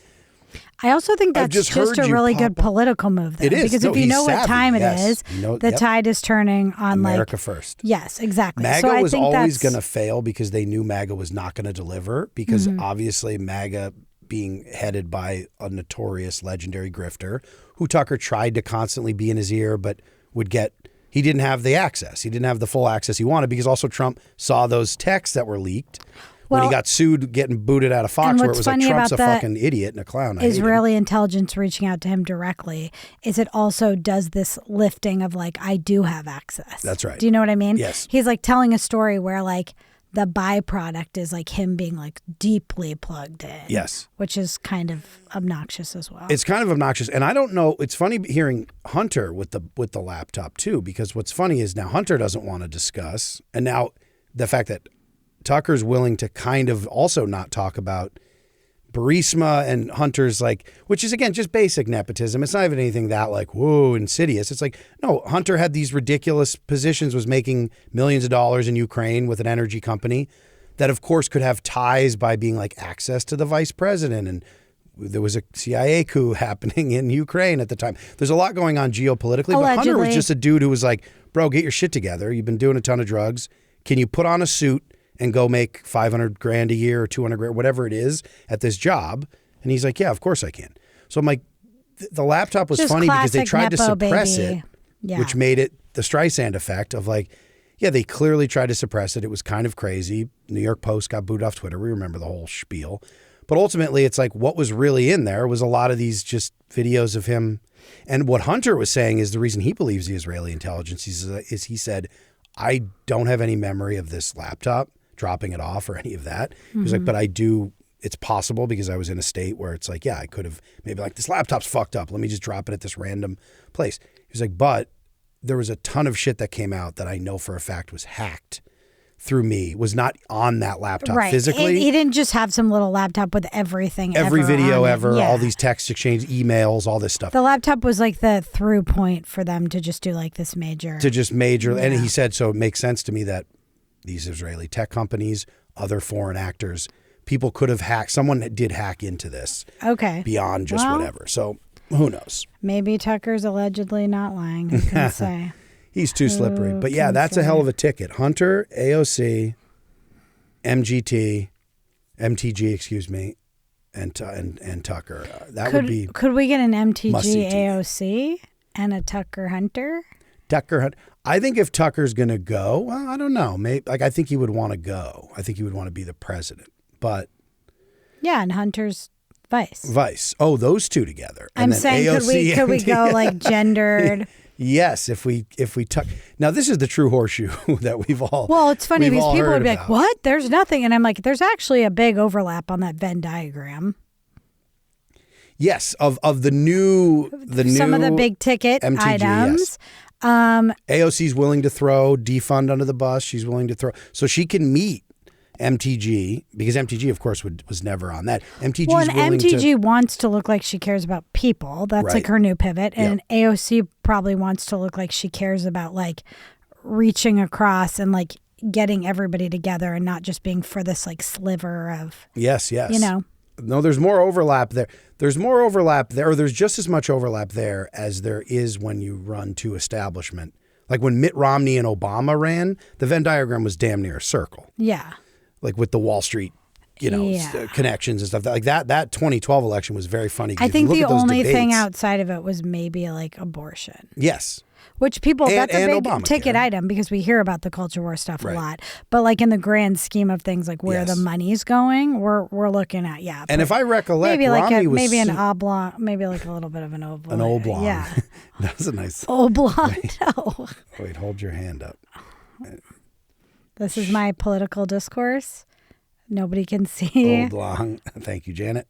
I also think I've that's just just heard a you really pop good up. political move, though. It is. Because No, if you he's know what savvy. time it Yes. is, You know- the yep. tide is turning on America like first. Yes, exactly. MAGA so I was think always that's going to fail because they knew MAGA was not going to deliver because obviously MAGA being headed by a notorious legendary grifter who Tucker tried to constantly be in his ear but he didn't have the access. He didn't have the full access he wanted because also Trump saw those texts that were leaked when he Well, got sued getting booted out of Fox where it what's was like funny Trump's a about the fucking idiot and a clown. I hate him. Israeli intelligence reaching out to him directly is it also does this lifting of like, I do have access. That's right. Do you know what I mean? Yes. He's like telling a story where like the byproduct is like him being like deeply plugged in. Yes. Which is kind of obnoxious as well. It's kind of obnoxious, and I don't know. It's funny hearing Hunter with the laptop too, because what's funny is now Hunter doesn't want to discuss, and now the fact that Tucker's willing to kind of also not talk about Burisma and Hunter's like, which is again just basic nepotism. It's not even anything that like whoa insidious. It's like no, Hunter had these ridiculous positions, was making millions of dollars in Ukraine with an energy company that of course could have ties by being like access to the vice president, and there was a CIA coup happening in Ukraine at the time. There's a lot going on geopolitically, but Hunter was Allegedly. just a dude who was like, bro, get your shit together. You've been doing a ton of drugs. Can you put on a suit and go make $500,000 a year or $200,000, whatever it is, at this job? And he's like, yeah, of course I can. So I'm like, the laptop was Just funny because they classic tried to Nepo suppress baby. it, Yeah. which made it the Streisand effect of like, yeah, they clearly tried to suppress it. It was kind of crazy. New York Post got booted off Twitter. We remember the whole spiel. But ultimately, it's like what was really in there was a lot of these just videos of him. And what Hunter was saying is the reason he believes the Israeli intelligence is he said, I don't have any memory of this laptop dropping it off or any of that. He was like, but I do. It's possible because I was in a state where it's like, yeah, I could have maybe like this laptop's fucked up. Let me just drop it at this random place. He was like, but there was a ton of shit that came out that I know for a fact was hacked through me, was not on that laptop right. physically. He didn't just have some little laptop with everything. Every ever video on it. ever, Yeah. all these text exchange, emails, all this stuff. The laptop was like the through point for them to just do like this major. To just major. And Yeah. he said, so it makes sense to me that these Israeli tech companies, other foreign actors, people could have hacked. Someone did hack into this Okay. beyond just Well, whatever. So who knows? Maybe Tucker's allegedly not lying. I can say. He's too slippery. Who But yeah, can that's a say? hell of a ticket. Hunter, AOC, MGT, MTG, excuse me, and Tucker. That would be Could we get an MTG must-see TV. AOC and a Tucker Hunter? Tucker Hunt. I think if Tucker's going to go, well, I don't know. Maybe like I think he would want to go. I think he would want to be the president. But Yeah, and Hunter's vice. Oh, those two together. And I'm then saying AOC could we and- go like gendered? Yes, if we tuck. Now this is the true horseshoe that we've all. Well, it's funny we've because all people heard would be like, about. "What? There's nothing," and I'm like, "There's actually a big overlap on that Venn diagram." Yes, of the new Some of the big ticket MTG, items. yes. AOC's willing to throw defund under the bus. She's willing to throw so she can meet MTG, because MTG, of course, was never on that. MTG's Well, and willing MTG to, wants to look like she cares about people. That's Right. like her new pivot. And AOC probably wants to look like she cares about like reaching across and like getting everybody together and not just being for this like sliver of, yes. you know. No, there's more overlap there. There's more overlap there, or there's just as much overlap there as there is when you run two establishment. Like when Mitt Romney and Obama ran, the Venn diagram was damn near a circle. Yeah. Like with the Wall Street, connections and stuff. Like that 2012 election was very funny. I think the only thing debates, outside of it was maybe like abortion. Yes. Which people, that's a big Obamacare. ticket item because we hear about the culture war stuff Right. a lot. But like in the grand scheme of things, like where Yes. the money's going, we're looking at, And if I recollect, maybe like Romney was maybe an oblong, maybe like a little bit of an oblong. an oblong. Yeah. That was a nice. Oblong. No. Wait, hold your hand up. This is my political discourse. Nobody can see. Oblong. Thank you, Janet.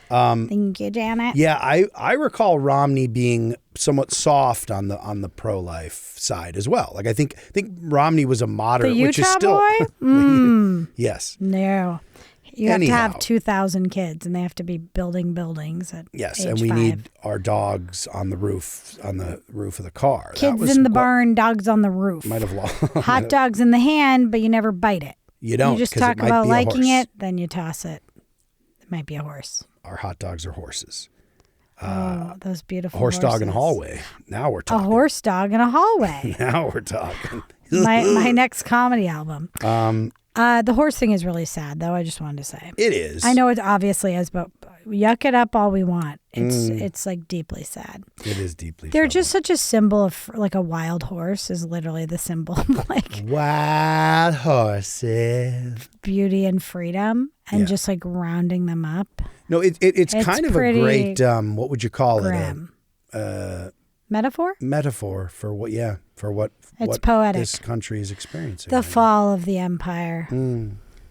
Thank you, Janet. Yeah, I recall Romney being somewhat soft on the pro-life side as well. Like I think Romney was a moderate, The which is Utah still boy? Yes. No. You have Anyhow. to have 2,000 kids and they have to be building buildings at Yes, age and we 5. need our dogs on the roof of the car. That Kids was in the what barn, dogs on the roof. Might have lost. Hot dogs in the hand, but you never bite it. You don't. You just 'cause it talk might about be a liking horse. it, then you toss it. It might be a horse. Our hot dogs are horses. Oh, those beautiful Horse dog in a horses. hallway. Now we're A talking. horse dog in a hallway. Now we're talking. my next comedy album. The horse thing is really sad, though. I just wanted to say. It is. I know it obviously is, but yuck it up all we want. It's like deeply sad. It is deeply. They're troubled. just such a symbol of like a wild horse is literally the symbol of like Wild horses. beauty and freedom and Yeah. just like rounding them up. No, it's kind of a pretty great. What would you call Grim. it? Metaphor? Metaphor for what? Yeah, for what? It's what poetic. This country is experiencing. The right now. fall of the empire.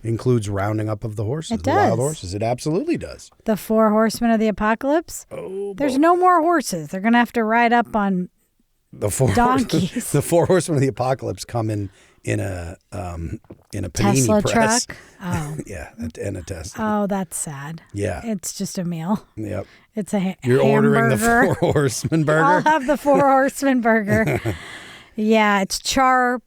Includes rounding up of the horses. It the wild does. horses. It absolutely does. The 4 horsemen of the apocalypse. Oh, There's no more horses. They're going to have to ride up on the 4 donkeys. The 4 horsemen of the apocalypse come in a panini Tesla press. truck. Oh. Yeah, and a Tesla. Oh, that's sad. Yeah. It's just a meal. Yep. It's a You're ordering the hamburger. 4 horseman burger. I'll have the 4 horseman burger. Yeah, it's char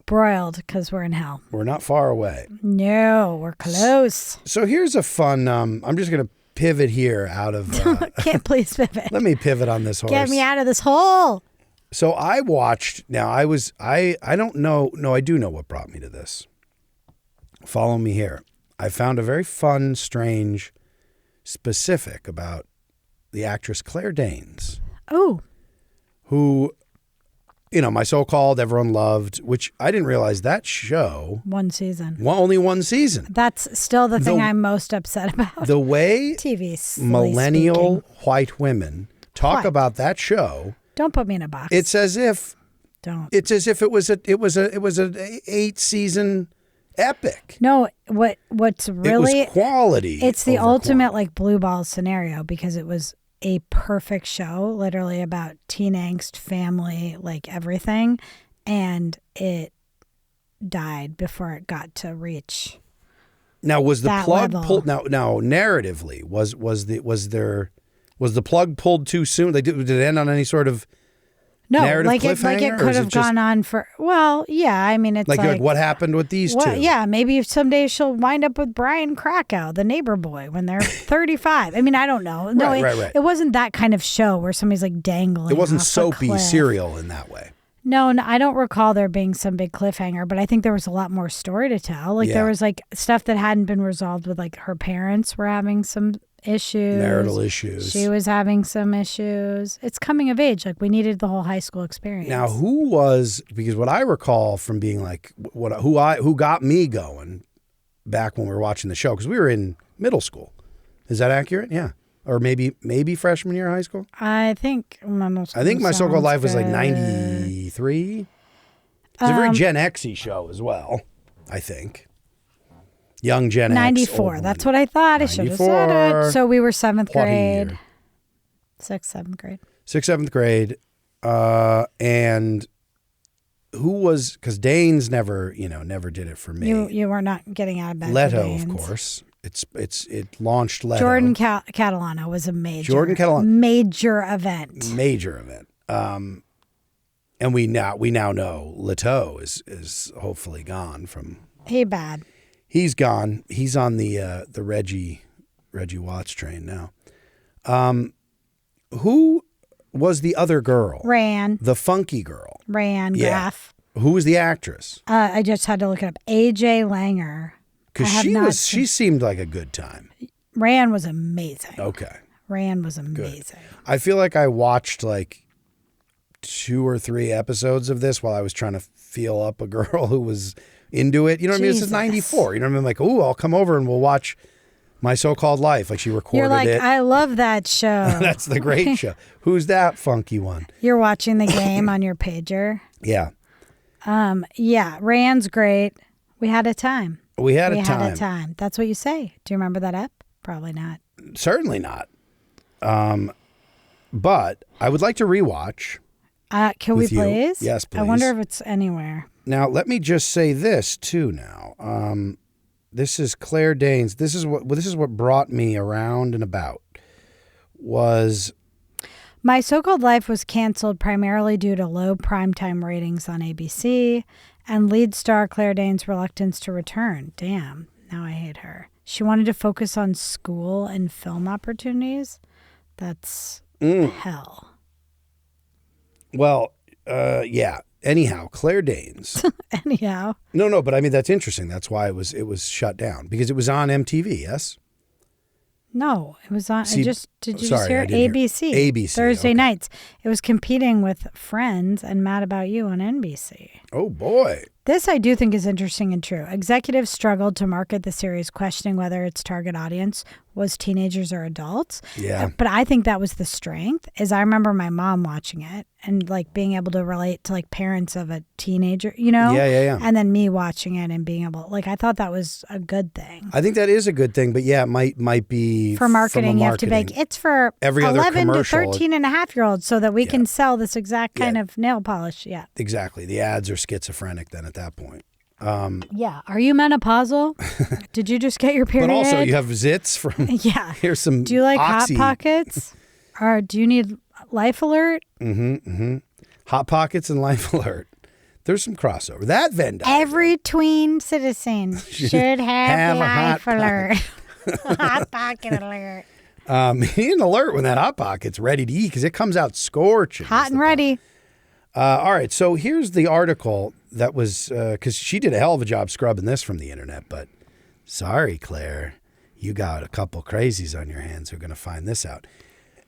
broiled because we're in hell. We're not far away. No, we're close. So here's a fun. I'm just gonna pivot here out of. Can't please pivot. Let me pivot on this horse. Get me out of this hole. So I watched. Now I don't know. No, I do know what brought me to this. Follow me here. I found a very fun, strange, specific about the actress Claire Danes, Oh, who, my so-called everyone loved, which I didn't realize that show. one season. Only one season. That's still the thing The- I'm most upset about. The way TV, silly millennial speaking. white women talk What? about that show, Don't put me in a box. it's as if Don't. it was an 8-season epic. No, what's really it was quality. it's the over ultimate quality. like blue ball scenario because it was a perfect show, literally about teen angst, family, like everything, and it died before it got to reach. Now was the that plug level. pulled? Now narratively was the plug pulled too soon? Did it end on any sort of No, narrative like it cliffhanger, or could is it have just- gone on for. Well, yeah, I mean it's like what happened with these Well, two? yeah, maybe someday she'll wind up with Brian Krakow, the neighbor boy, when they're 35. I mean, I don't know. No, Right. it wasn't that kind of show where somebody's like dangling. It wasn't off a soapy cliff. serial in that way. No, I don't recall there being some big cliffhanger, but I think there was a lot more story to tell. Like Yeah. there was like stuff that hadn't been resolved with like her parents were having some issues. Marital issues. She was having some issues. It's coming of age. Like we needed the whole high school experience. Now, who was, because what I recall from being like who got me going back when we were watching the show, because we were in middle school. Is that accurate? Yeah. Or maybe freshman year of high school? I think my so-called life was like 93. It's a very Gen X-y show as well, I think. Young Gen X. 94. old That's what I thought. I should have said 94. it. So we were 7th What a grade. year. 6th, 7th grade. 6th, 7th grade. And who was, because Danes never did it for me. You were not getting out of bed. Leto, of course. It launched Leto. Jordan Catalano was a major event. Major event. And we now know Leto is hopefully gone from. He bad. He's gone. He's on the Reggie Watts train now. Who was the other girl? Ran. The funky girl. Ran Graff. Who was the actress? I just had to look it up. AJ Langer. Because she seemed like a good time. Ran was amazing. Okay. Ran was amazing. Good. I feel like I watched like 2 or 3 episodes of this while I was trying to feel up a girl who was into it. You know what I mean? This is 94. You know what I mean? Like, ooh, I'll come over and we'll watch My So-Called Life. Like she recorded You're like, it. I love that show. That's the great show. Who's that funky one? You're watching the game on your pager. Yeah. Yeah. Rand's great. We had a time. We had a time. That's what you say. Do you remember that ep? Probably not. Certainly not. But I would like to rewatch. Can we please? Yes, please. I wonder if it's anywhere. Now, let me just say this too. Now, this is Claire Danes. This is what brought me around and about. Was My So-Called Life was canceled primarily due to low primetime ratings on ABC and lead star Claire Danes' reluctance to return. Damn, now I hate her. She wanted to focus on school and film opportunities. That's hell. Well, yeah. Anyhow, Claire Danes. Anyhow. No, but I mean that's interesting. That's why it was shut down because it was on MTV. Yes. No, it was on. Did you just hear it? ABC? ABC Thursday okay. nights. It was competing with Friends and Mad About You on NBC. Oh boy. This I do think is interesting and true. Executives struggled to market the series, questioning whether its target audience was teenagers or adults. Yeah. But I think that was the strength, is I remember my mom watching it and like being able to relate to like parents of a teenager, you know? Yeah. And then me watching it and being able, like I thought that was a good thing. I think that is a good thing, but yeah, it might be for marketing, you have to make it's for every 11 to commercial 13 and a half year olds so that we can sell this exact kind of nail polish. Yeah. Exactly. The ads are schizophrenic then at that point. Yeah. Are you menopausal? Did you just get your period? But also you have zits from here's some Do you like Oxy. Hot Pockets? Or do you need Life Alert? Hot Pockets and Life Alert. There's some crossover. That Venn diagram. Every tween citizen should have Life Alert. Hot Pocket Alert. You need an alert when that Hot Pocket's ready to eat because it comes out scorching. Hot and ready. All right, so here's the article that was, because she did a hell of a job scrubbing this from the internet, but sorry, Claire, you got a couple crazies on your hands who are going to find this out.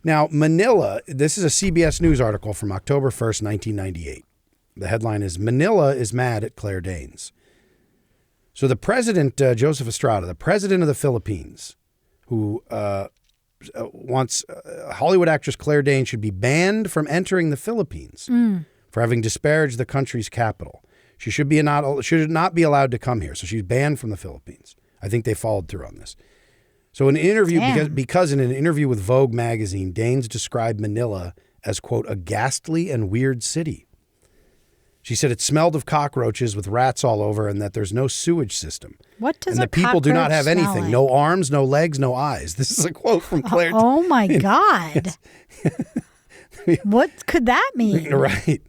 Now, Manila, this is a CBS News article from October 1st, 1998. The headline is, Manila is mad at Claire Danes. So the president, Joseph Estrada, the president of the Philippines, who wants Hollywood actress Claire Danes should be banned from entering the Philippines for having disparaged the country's capital. She should not be allowed to come here. So she's banned from the Philippines. I think they followed through on this. So in an interview, because in an interview with Vogue magazine, Danes described Manila as, quote, a ghastly and weird city. She said it smelled of cockroaches with rats all over and that there's no sewage system. What does and a the people do not have cockroach anything. smell like? No arms, no legs, no eyes. This is a quote from Claire. Oh my God. What could that mean? Right.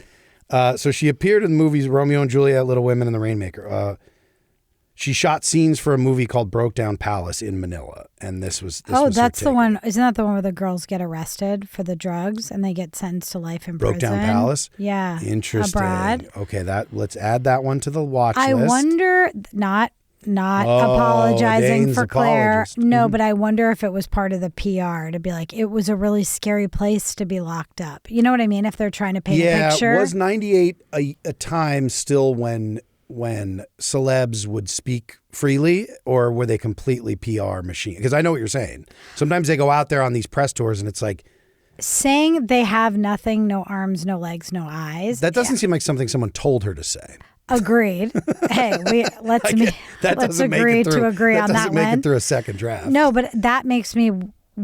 So she appeared in the movies Romeo and Juliet, Little Women, and The Rainmaker. She shot scenes for a movie called Broke Down Palace in Manila. And this was that's the one. Isn't that the one where the girls get arrested for the drugs and they get sentenced to life in prison? Broke Down Palace? Yeah. Interesting. Abroad. Okay, let's add that one to the watch I list. wonder, not apologizing Dane's for Claire. apologist. No, but I wonder if it was part of the PR to be like, it was a really scary place to be locked up. You know what I mean? If they're trying to paint a picture. Was 98 a time still when celebs would speak freely, or were they completely PR machine? Because I know what you're saying. Sometimes they go out there on these press tours and it's like, saying they have nothing, no arms, no legs, no eyes. that doesn't seem like something someone told her to say. Agreed. Hey, let's agree to agree on that one. That doesn't make it through a second draft. No, but that makes me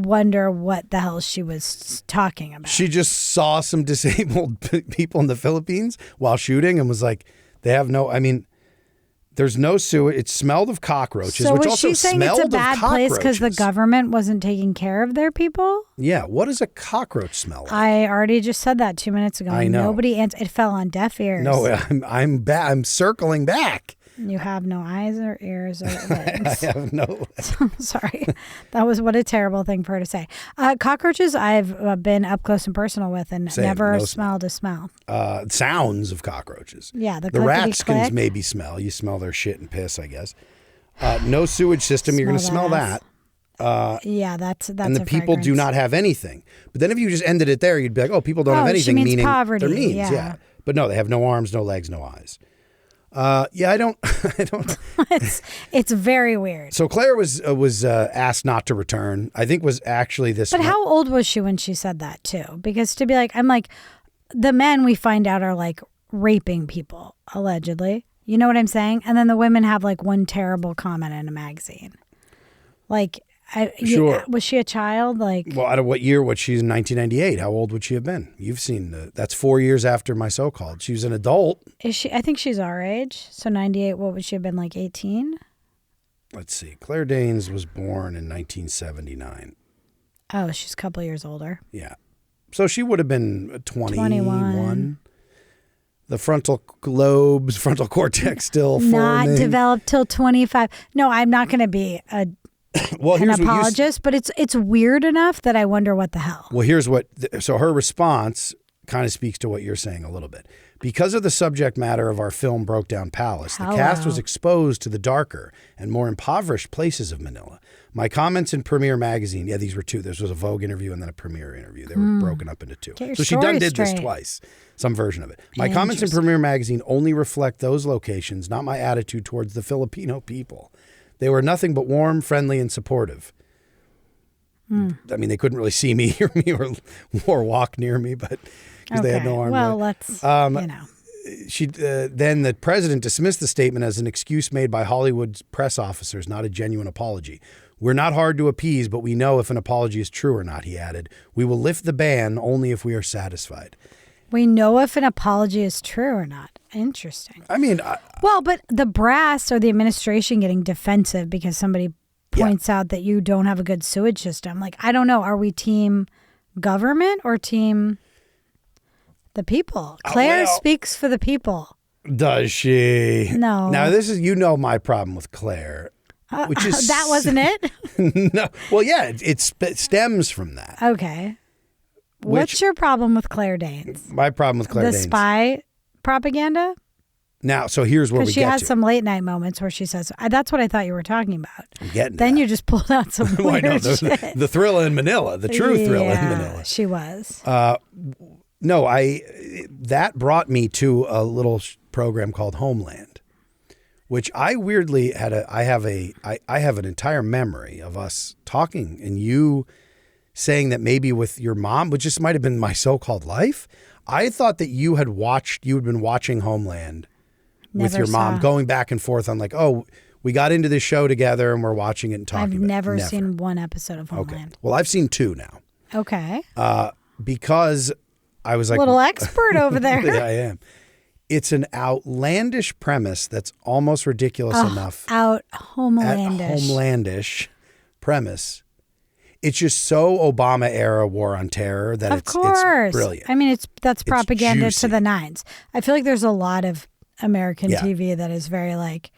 wonder what the hell she was talking about. She just saw some disabled people in the Philippines while shooting and was like, they have no, I mean, there's no sewage. It smelled of cockroaches, so which was also she saying smelled it's a bad of place because the cockroaches. government wasn't taking care of their people? Yeah, what does a cockroach smell like? I already just said that 2 minutes ago. I know. Nobody answered. It fell on deaf ears. No, I'm circling back. You have no eyes or ears or I legs. have no. Sorry. That was what a terrible thing for her to say. Cockroaches I've been up close and personal with and Same, never no smelled a smell. Sounds of cockroaches. Yeah, the rats can clickety-click. maybe smell. You smell their shit and piss, I guess. No sewage system. You're going to smell that that. Yeah, that's And the a people do fragrance. not have anything. But then if you just ended it there, you'd be like, oh, people don't have Oh, anything. she means meaning poverty, their means, yeah. But no, they have no arms, no legs, no eyes. Yeah, I don't. It's very weird. So Claire was asked not to return. I think was actually this. But how old was she when she said that too? Because to be like, I'm like, the men we find out are like raping people allegedly. You know what I'm saying? And then the women have like one terrible comment in a magazine. Like, Sure. was she a child? Like, Well, out of what year? What she's in 1998? How old would she have been? You've seen that's 4 years after my so-called. She was an adult. is she? I think she's our age. So 98. What would she have been, like 18? Let's see. Claire Danes was born in 1979. Oh, she's a couple years older. Yeah. So she would have been 21. 21. The frontal cortex still Not forming. developed till 25. No, I'm not going to be an Well, here's what you apologist, but it's weird enough that I wonder what the hell. Well, here's what. So her response kind of speaks to what you're saying a little bit. Because of the subject matter of our film Broke Down Palace, the cast was exposed to the darker and more impoverished places of Manila. My comments in Premiere Magazine, these were two. This was a Vogue interview and then a Premiere interview. They were broken up into two. Get your So she story did this straight. twice, some version of it. My comments in Premiere Magazine only reflect those locations, not my attitude towards the Filipino people. They were nothing but warm, friendly, and supportive. I mean, they couldn't really see me, hear me, or walk near me, but because they had no arm. Well, let's, you know. Then the president dismissed the statement as an excuse made by Hollywood's press officers, not a genuine apology. We're not hard to appease, but we know if an apology is true or not, he added. We will lift the ban only if we are satisfied. We know if an apology is true or not. Interesting. I mean, Well, but the brass or the administration getting defensive because somebody points out that you don't have a good sewage system. Like, I don't know. Are we team government or team the people? Claire speaks for the people. does she? No. Now, this is, my problem with Claire. Which is That wasn't it? No. Well, yeah, it stems from that. Okay. What's your problem with Claire Danes? My problem with Claire The Danes. spy propaganda? Now, so here's where we Because she get has to. some late night moments where she says, that's what I thought you were talking about. I'm getting to Then that. you just pulled out some Well, I weird know, shit. the thrill in Manila, the true thrill in Manila. She was. No, that brought me to a little program called Homeland, which I weirdly I have an entire memory of us talking and you saying that maybe with your mom, which just might have been my so-called life. I thought that you had been watching Homeland with Never your mom, saw. going back and forth on like, oh, we got into this show together and we're watching it and talking I've about it. never seen one episode of Homeland. Well, I've seen 2 now Okay. because I was like, Little expert over there. Yeah, I am. It's an outlandish premise that's almost ridiculous enough. Homelandish premise. It's just so Obama era war on terror that Of it's course. brilliant. I mean, that's propaganda juicy. to the nines. I feel like there's a lot of American TV that is very like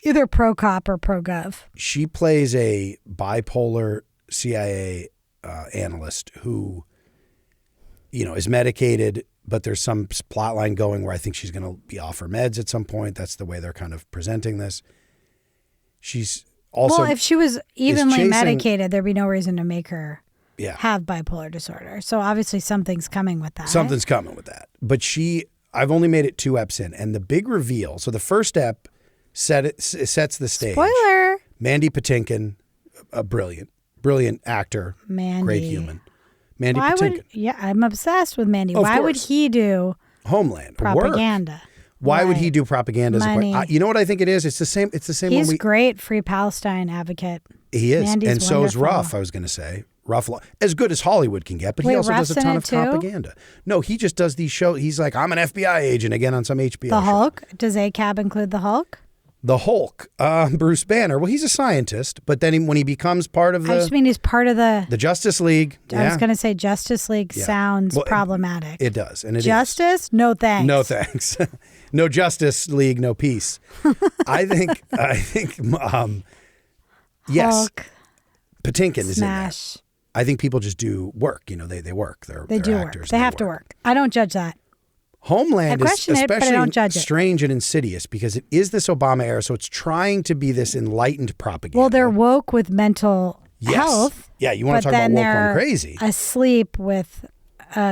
either pro cop or pro gov. She plays a bipolar CIA analyst who, is medicated, but there's some plot line going where I think she's going to be off her meds at some point. That's the way they're kind of presenting this. She's also... Well, if she was evenly chasing- medicated, there'd be no reason to make her Yeah. have bipolar disorder. So obviously something's coming with that. Something's coming with that. But I've only made it 2 eps in, and the big reveal, so the first ep sets the stage. Spoiler. Mandy Patinkin, a brilliant actor, Mandy. great human. Mandy Why Patinkin. I'm obsessed with Mandy. Of Why would course. he do Homeland. propaganda? Why would he do propaganda? Money. You know what I think it is? It's the same. It's the same. He's great, free Palestine advocate. He is, Mandy's and so is wonderful. Ruff. I was going to say Ruff, as good as Hollywood can get, but he Wait, also does a Ruff's in ton it of too? propaganda. No, he just does these shows. He's like, I'm an FBI agent again on some HBO. The show. Hulk? Does ACAB include the Hulk? The Hulk, Bruce Banner. Well, he's a scientist, but then when he becomes part of I just mean he's part of the Justice League. I was going to say Justice League sounds problematic. It does, and it Justice? is. No thanks. No thanks. No Justice League, no peace. I think. Yes. Hulk, Patinkin is in there. Smash. I think people just do work. You know, they work. They're do actors. work. They have to work. I don't judge that. Homeland I is question it, but I especially don't judge it. strange and insidious because it is this Obama era, so it's trying to be this enlightened propaganda. Well, they're woke with mental health. Yeah, you want to but talk about then woke they're one crazy. asleep with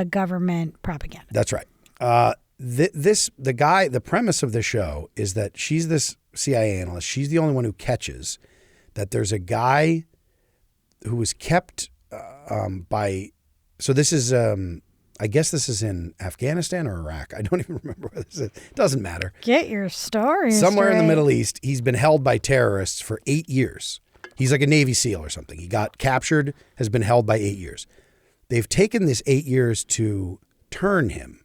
government propaganda. That's right. The premise of the show is that she's this CIA analyst. She's the only one who catches that there's a guy who was kept by. So this is, I guess this is in Afghanistan or Iraq. I don't even remember where this is. It doesn't matter. Get your story Somewhere in the straight. Middle East, he's been held by terrorists for 8 years. He's like a Navy SEAL or something. He got captured, has been held by 8 years. They've taken this 8 years to turn him.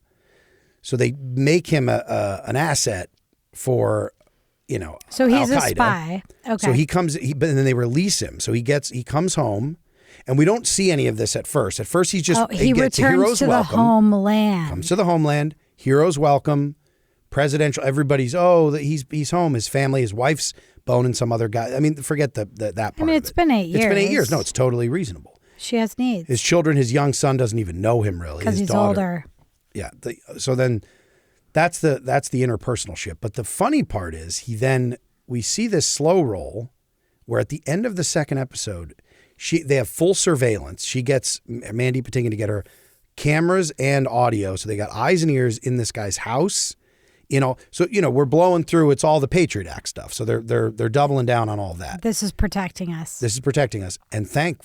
So they make him an asset for, So he's Al-Qaeda. a spy. Okay. So he comes, but then they release him. So he comes home, and we don't see any of this at first. At first, he's just he gets a returns hero's to welcome. the homeland. Comes to the homeland, hero's welcome, presidential. Everybody's he's home. His family, his wife's boning some other guy. I mean, forget that part. I mean, it's been 8 years. It's been 8 years. No, it's totally reasonable. She has needs. His children, his young son doesn't even know him really. Because His he's daughter. older. Yeah. So then that's the interpersonal ship. But the funny part is we see this slow roll where at the end of the second episode, they have full surveillance. She gets Mandy Patinkin to get her cameras and audio. So they got eyes and ears in this guy's house. So we're blowing through. It's all the Patriot Act stuff. So they're doubling down on all that. This is protecting us. And thank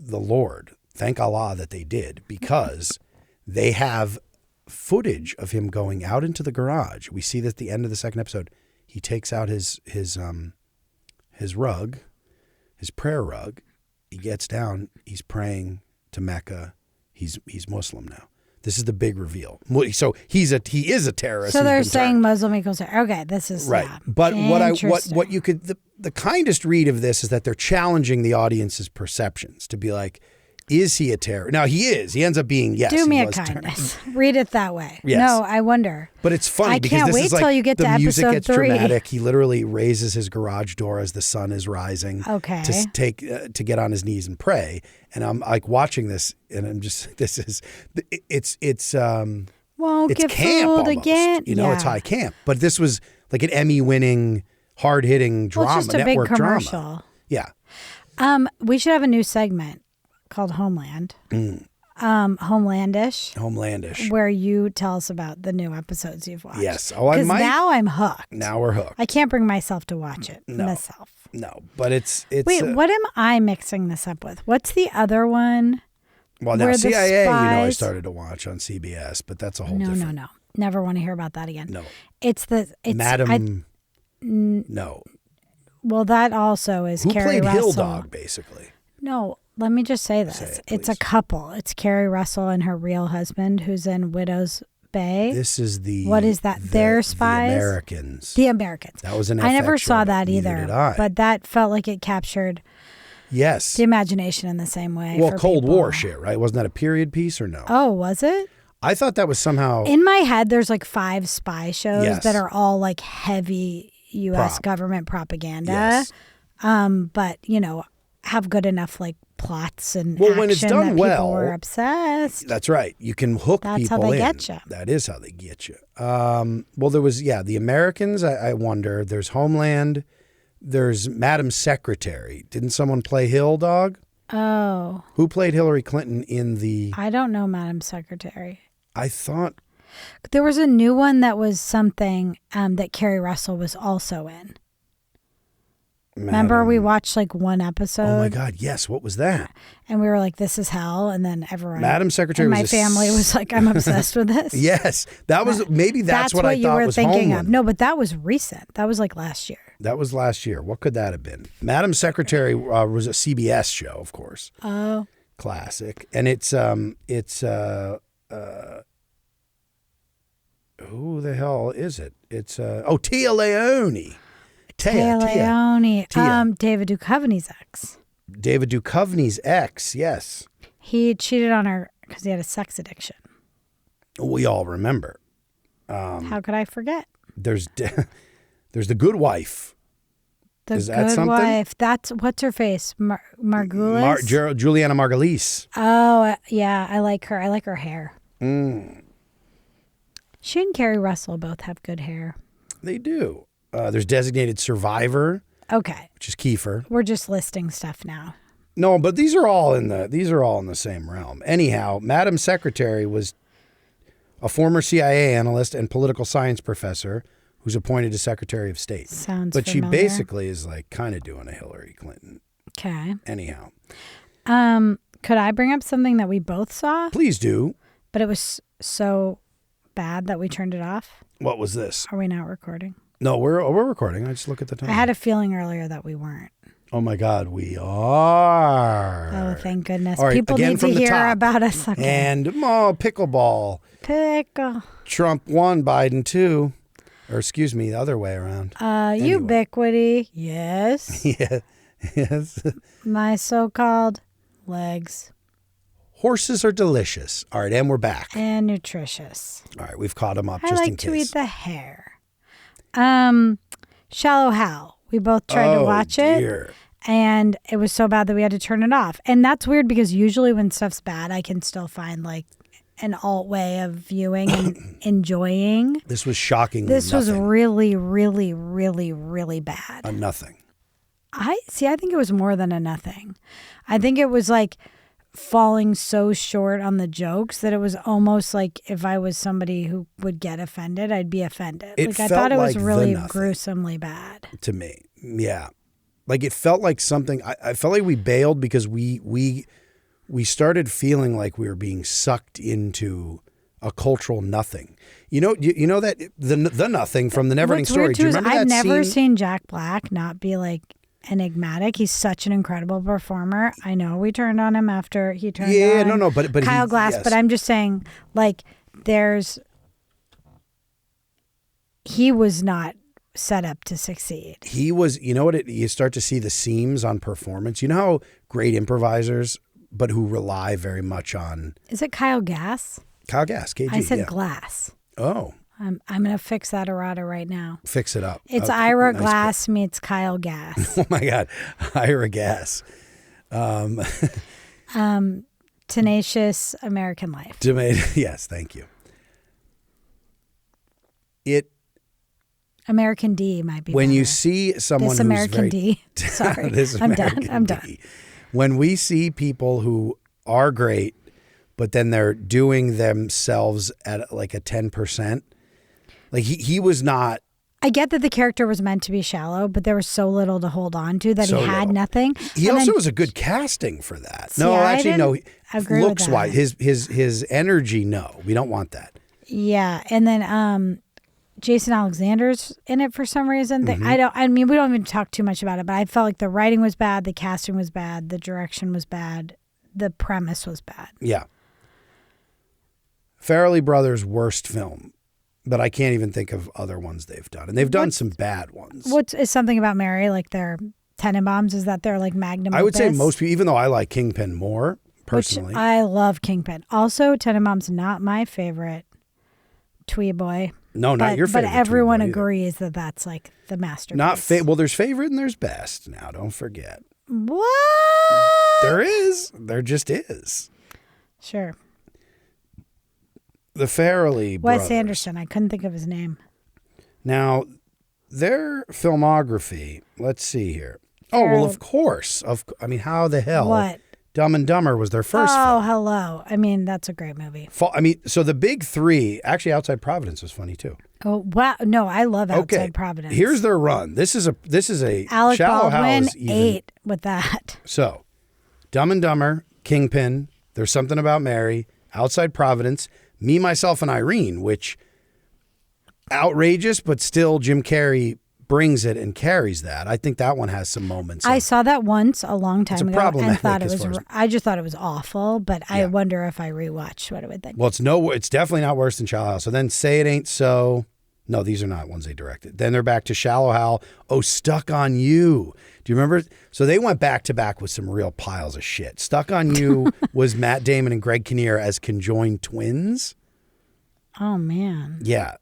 the Lord, thank Allah that they did, because they have footage of him going out into the garage. We see that at the end of the second episode, he takes out his rug, his prayer rug. He gets down. He's praying to Mecca. He's Muslim now. This is the big reveal. So he is a terrorist. So they're who's been saying turned. Muslim equals okay. This is Right. yeah. But Interesting. what you could the kindest read of this is that they're challenging the audience's perceptions to be like, is he a terrorist? Now he is. He ends up being yes. Do me he a was kindness. Read it that way. Yes. No, I wonder. But it's funny I because can't this wait is like till you get the to music episode gets 3. dramatic. He literally raises his garage door as the sun is rising. Okay. To get on his knees and pray. And I'm like watching this, and I'm just it's Won't it's get camp fooled almost. again. It's high camp. But this was like an Emmy-winning, hard-hitting drama, Well, it's just a big network commercial. drama. Yeah. We should have a new segment called Homeland. Homelandish, where you tell us about the new episodes you've watched. Yes. Oh, I Because might. now I'm hooked. Now we're hooked. I can't bring myself to watch it myself. No, but it's Wait, what am I mixing this up with? What's the other one? well now where the CIA. I spies- started to watch on CBS, but that's a whole No, different. no. Never want to hear about that again. No. It's Madam. No. Well, that also is Who Carrie played Russell. Hill Dog, basically? No, let me just say this. Say it, It's a please. couple. It's Carrie Russell and her real husband, who's in Widow's Bay. This is the. What is that? Their Spies? The Americans. The Americans. That was an I never FX saw show, that neither either. did I. But that felt like it captured yes. the imagination in the same way. Well, for Cold people. War shit, right? Wasn't that a period piece or no? Oh, was it? I thought that was somehow. In my head, there's like 5 spy shows Yes. that are all like heavy U.S. government propaganda. Yes. But, have good enough like plots and Well, action when it's done that well, people were obsessed. That's right. You can hook That's people how they in. get you. That is how they get you. Well, there was, the Americans, I wonder. There's Homeland. There's Madam Secretary. Didn't someone play Hill Dog? Oh, Who played Hillary Clinton in the... I don't know, Madam Secretary. I thought... There was a new one that was something that Carrie Russell was also in. Remember we watched like one episode? Oh my God, yes. What was that? And we were like, this is hell. And then everyone. Madam Secretary and was my family was like, I'm obsessed with this. Yes. That was, maybe that's what I you thought were was thinking Homeland. of. No, but that was recent. That was like last year. That was last year. What could that have been? Madam Secretary was a CBS show, of course. Oh. Classic. And it's who the hell is it? It's Tia Leone. Tia Leone. David Duchovny's ex. David Duchovny's ex, yes. He cheated on her because he had a sex addiction. We all remember. How could I forget? There's The Good Wife. The Is that Good something? Wife. That's what's her face? Margulies? Juliana Margulies. Oh, yeah. I like her. I like her hair. Mm. She and Carrie Russell both have good hair. They do. There's Designated Survivor. Okay. Which is Kiefer. We're just listing stuff now. No, but these are all in the same realm. Anyhow, Madam Secretary was a former CIA analyst and political science professor who's appointed as Secretary of State. Sounds But familiar. she basically is like kind of doing a Hillary Clinton. Okay. Anyhow. Could I bring up something that we both saw? Please do. But it was so bad that we turned it off. What was this? Are we not recording? No, we're recording. I just look at the time. I had a feeling earlier that we weren't. Oh my God, we are. Oh, thank goodness. All right, People again need from to the hear top. about us. Okay. And pickleball. Pickle. Trump 1, Biden 2. Or excuse me, the other way around. Anyway. Ubiquity. Yes. Yeah. Yes. My so-called legs. Horses are delicious. All right, and we're back. And nutritious. All right, we've caught them up I just in like case. to eat the hair. Shallow Hal. We both tried to watch dear. it. And it was so bad that we had to turn it off. And that's weird because usually when stuff's bad, I can still find like an alt way of viewing and enjoying. This was shocking. This was really, really, really, really bad. A nothing. I think it was more than a nothing. I think it was like falling so short on the jokes that it was almost like if I was somebody who would get offended, I'd be offended. It Like I felt thought it was like really The Nothing. gruesomely bad. To me. Yeah. Like it felt like something, I felt like we bailed because we started feeling like we were being sucked into a cultural nothing. You know that the nothing from the Neverending What's Story. weird Do you too is remember I've that never scene? seen Jack Black not be like enigmatic. He's such an incredible performer. I know we turned on him after he turned on but Kyle Glass, yes. but I'm just saying like he was not set up to succeed. He was, you start to see the seams on performance. You know how great improvisers, but who rely very much on Is it Kyle Gass? Kyle Gass, KG. I said yeah. Glass. Oh, I'm going to fix that errata right now. fix it up. It's Okay, Ira nice Glass meets Kyle Gass. Oh my God, Ira Gass. Tenacious American Life. Yes, thank you. American D might be When better. you see someone This who's American very, D. Sorry. This I'm American done. I'm D. done. When we see people who are great, but then they're doing themselves at like a 10%, like he was not. I get that the character was meant to be shallow, but there was so little to hold on to that So he had little. nothing. He And also then- was a good casting for that. See, No, I actually, no. didn't agree with Looks that. wise, his energy. No, we don't want that. Yeah, and then Jason Alexander's in it for some reason. Mm-hmm. I mean, we don't even talk too much about it, but I felt like the writing was bad, the casting was bad, the direction was bad, the premise was bad. Yeah. Farrelly Brothers' worst film, but I can't even think of other ones they've done, and they've done some bad ones. What is something about Mary like their Tenenbaums? Is that their like magnum? I would say opus? most people, even though I like Kingpin more personally. Which I love Kingpin. Also, Tenenbaum's not my favorite Twee Boy. No, not your favorite. But everyone Tweed Boy either. agrees that that's like the masterpiece. Not well, there's favorite and there's best. Now, don't forget. What? There is. There just is. Sure. The Farrelly brothers. Wes Anderson. I couldn't think of his name. Now, their filmography. Let's see here. Oh well, of course. I mean, how the hell? What? Dumb and Dumber was their first Oh, film. hello. I mean, that's a great movie. So the big three, actually Outside Providence was funny too. Oh wow! No, I love Outside Providence. Here's their run. This is a Alec Shallow Baldwin Hal is even, 8 with that. So, Dumb and Dumber, Kingpin, There's Something About Mary, Outside Providence, Me, Myself, and Irene, which outrageous, but still Jim Carrey brings it and carries that. I think that one has some moments. I saw that once a long time ago and thought it was. I just thought it was awful, but I wonder if I rewatched what I would think. Well, it's definitely not worse than Shallow Hal. So then Say It Ain't So. No, these are not ones they directed. Then they're back to Shallow Hal. Oh, Stuck on You. Do you remember? So they went back to back with some real piles of shit. Stuck on You was Matt Damon and Greg Kinnear as conjoined twins. Oh, man. Yeah.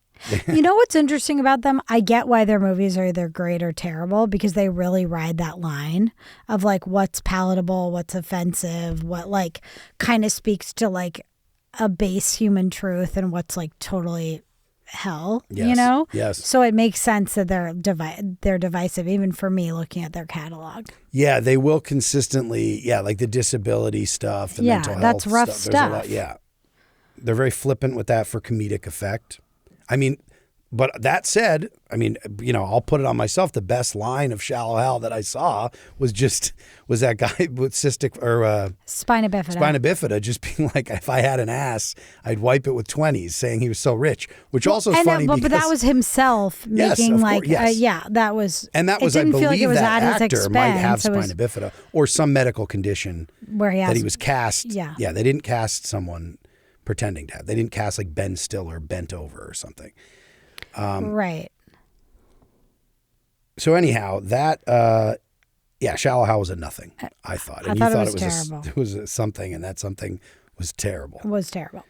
You know what's interesting about them? I get why their movies are either great or terrible because they really ride that line of like what's palatable, what's offensive, what like kind of speaks to like a base human truth and what's like totally hell, you know? Yes. So it makes sense that they're divisive, even for me looking at their catalog. Yeah, they will consistently, like the disability stuff and mental health that's rough stuff. stuff. They're very flippant with that for comedic effect. I mean, but that said, I mean, I'll put it on myself. The best line of Shallow Hal that I saw was that guy with cystic or spina bifida. Spina bifida, just being like, if I had an ass, I'd wipe it with 20s, saying he was so rich, which also is funny. But that was himself making that was. And that was, it didn't I feel like believe, it was that at his actor expense. might have spina bifida or some medical condition where that he was cast. Yeah, they didn't cast someone pretending to have. They didn't cast like Ben Stiller bent over or something. Right. So anyhow, that Shallow Hal was a nothing, I thought. And I thought it was terrible. It was something, and that something was terrible. It was terrible.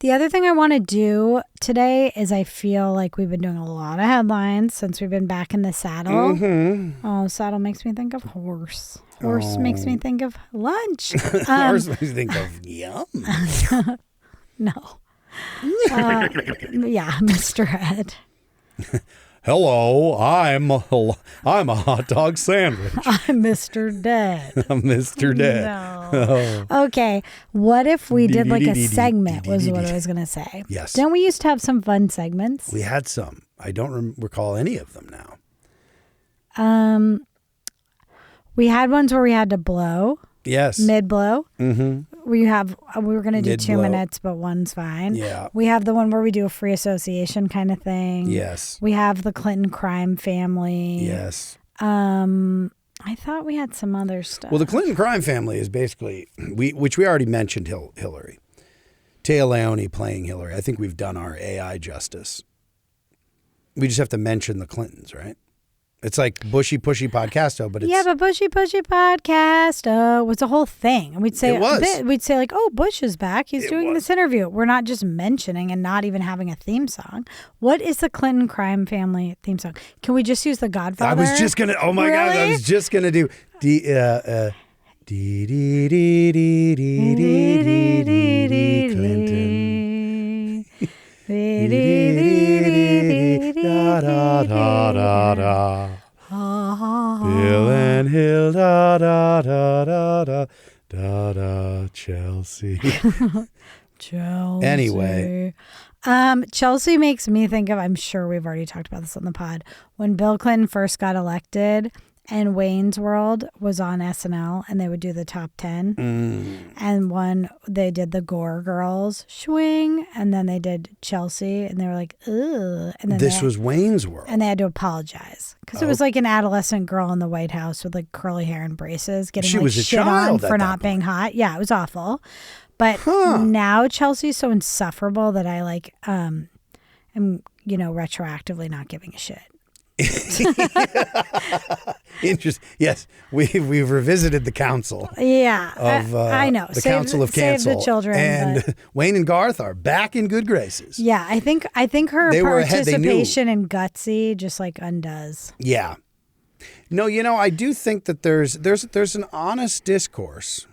The other thing I want to do today is I feel like we've been doing a lot of headlines since we've been back in the saddle. Mm-hmm. Oh, saddle makes me think of horse. Horse makes me think of lunch. Horse makes me think of yum. No. Mr. Ed. Hello, I'm a hot dog sandwich. I'm Mr. Dead. I'm Mr. Dead. No. Oh. Okay. What if we did like a segment was what I was going to say. Yes. Didn't we used to have some fun segments? We had some. I don't recall any of them now. We had ones where we had to blow. Yes. Mid-blow. Mm-hmm. We were going to do Mid-blow. 2 minutes, but one's fine. Yeah. We have the one where we do a free association kind of thing. Yes. We have the Clinton crime family. Yes. I thought we had some other stuff. Well, the Clinton crime family is basically, which we already mentioned Hillary. Téa Leoni playing Hillary. I think we've done our AI justice. We just have to mention the Clintons, right? It's like Bushy Pushy Podcasto, but it's... Yeah, but Bushy Pushy Podcasto was a whole thing. And we'd say, like, oh, Bush is back. He's doing this interview. We're not just mentioning and not even having a theme song. What is the Clinton crime family theme song? Can we just use The Godfather? I was just going to... Oh, my God. I was just going to do... Clinton. Da da da da da. Bill and Hill da da da da da da da. Chelsea. Chelsea. Anyway. Chelsea makes me think of, I'm sure we've already talked about this on the pod, when Bill Clinton first got elected and Wayne's World was on SNL and they would do the top 10. And one, they did the Gore Girls, swing, and then they did Chelsea and they were like, ugh. And then this was Wayne's World. And they had to apologize because it was like an adolescent girl in the White House with like curly hair and braces getting like shit on for not being hot. Yeah, it was awful. But now Chelsea's so insufferable that I like am, retroactively not giving a shit. Interesting. Yes, we've revisited the council. Yeah, I know the Council of Cancel. Save the children, and Wayne and Garth are back in good graces. Yeah, I think her participation in Gutsy just like undoes. Yeah. No, I do think that there's an honest discourse.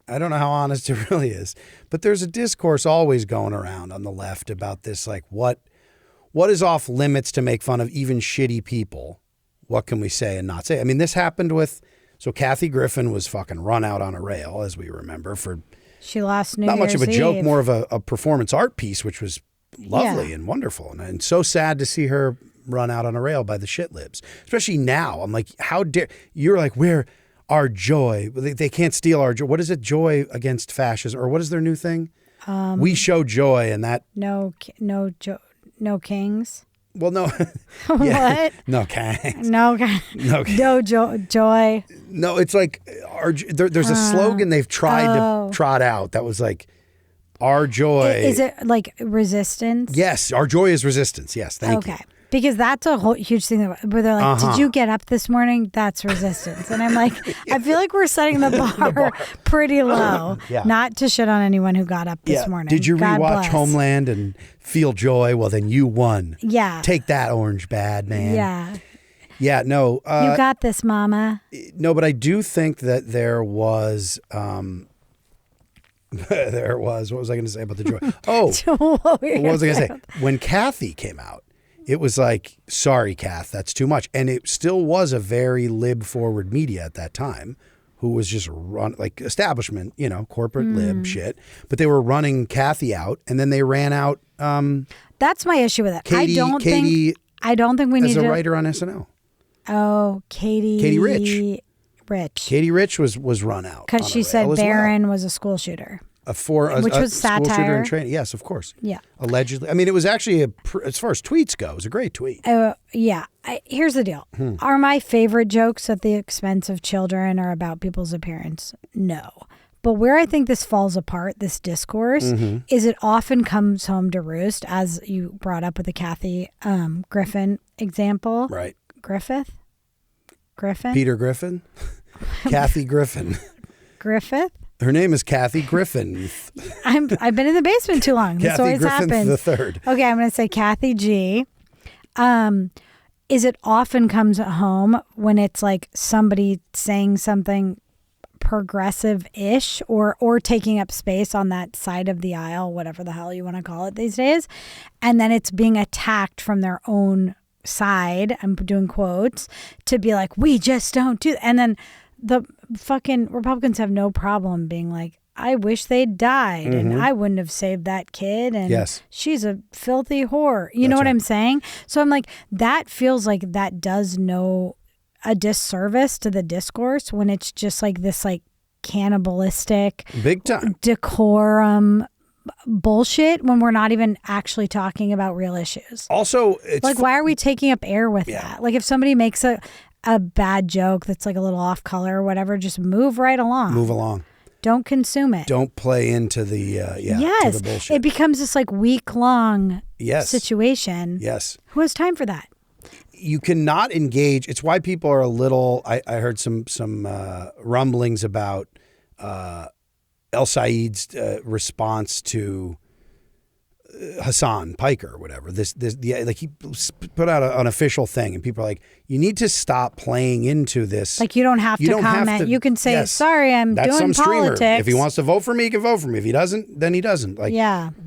I don't know how honest it really is, but there's a discourse always going around on the left about this, like what is off limits to make fun of even shitty people? What can we say and not say? I mean, this happened so Kathy Griffin was fucking run out on a rail, as we remember, for she lost not much of a joke, more of a performance art piece, which was lovely and wonderful. And so sad to see her run out on a rail by the shit libs, especially now. I'm like, how dare you're like, we're our joy. They can't steal our joy. What is it? Joy against fascism, or what is their new thing? We show joy, and that no kings. Well, no. What? No kings. No joy. No, it's like there's a slogan they've tried to trot out that was like, our joy. Is it like resistance? Yes, our joy is resistance. Yes, thank you. Okay. Because that's a whole huge thing where they're like, did you get up this morning? That's resistance. And I'm like, I feel like we're setting the bar, pretty low. Yeah. Not to shit on anyone who got up this morning. Did you God rewatch bless. Homeland and feel joy? Well, then you won. Yeah. Take that, orange bad man. Yeah. Yeah, no. You got this, mama. No, but I do think that there was... what was I going to say about the joy? Oh, what was I going to say? When Kathy came out, it was like, sorry, Kath, that's too much. And it still was a very lib-forward media at that time who was just like establishment, corporate lib shit. But they were running Kathy out, and then they ran out That's my issue with it. Katie, I don't think we need as a writer on SNL. Oh, Katie Rich. Katie Rich was run out. Because she said Barron was a school shooter. Which was satire. School shooter in training. Yes, of course. Yeah. Allegedly. I mean, it was actually, as far as tweets go, it was a great tweet. Yeah. Here's the deal. Are my favorite jokes at the expense of children or about people's appearance? No. But where I think this falls apart, this discourse, is it often comes home to roost, as you brought up with the Kathy Griffin example. Right. Griffin? Peter Griffin? Kathy Griffin. Griffith? Her name is Kathy Griffin. I've been in the basement too long. This always happens. the third. Okay, I'm going to say Kathy G. Is it often comes home when it's like somebody saying something progressive-ish or taking up space on that side of the aisle, whatever the hell you want to call it these days, and then it's being attacked from their own side, I'm doing quotes, to be like, we just don't do that. And then the fucking Republicans have no problem being like, I wish they'd died and I wouldn't have saved that kid and she's a filthy whore. You know what I'm saying? So I'm like, that feels like that does a disservice to the discourse when it's just like this like cannibalistic, big time decorum bullshit when we're not even actually talking about real issues. Also, it's like, why are we taking up air with that? Like if somebody makes a bad joke that's like a little off color or whatever, just move right along. Move along. Don't consume it. Don't play into the to the bullshit. It becomes this like week-long situation. Yes. Who has time for that? You cannot engage. It's why people are a little. I heard some rumblings about El Said's response to Hassan Piker or whatever. Like he put out an official thing, and people are like, "You need to stop playing into this." Like you don't have to comment. You can say, "Sorry, I'm doing politics." Streamer. If he wants to vote for me, he can vote for me. If he doesn't, then he doesn't. Like,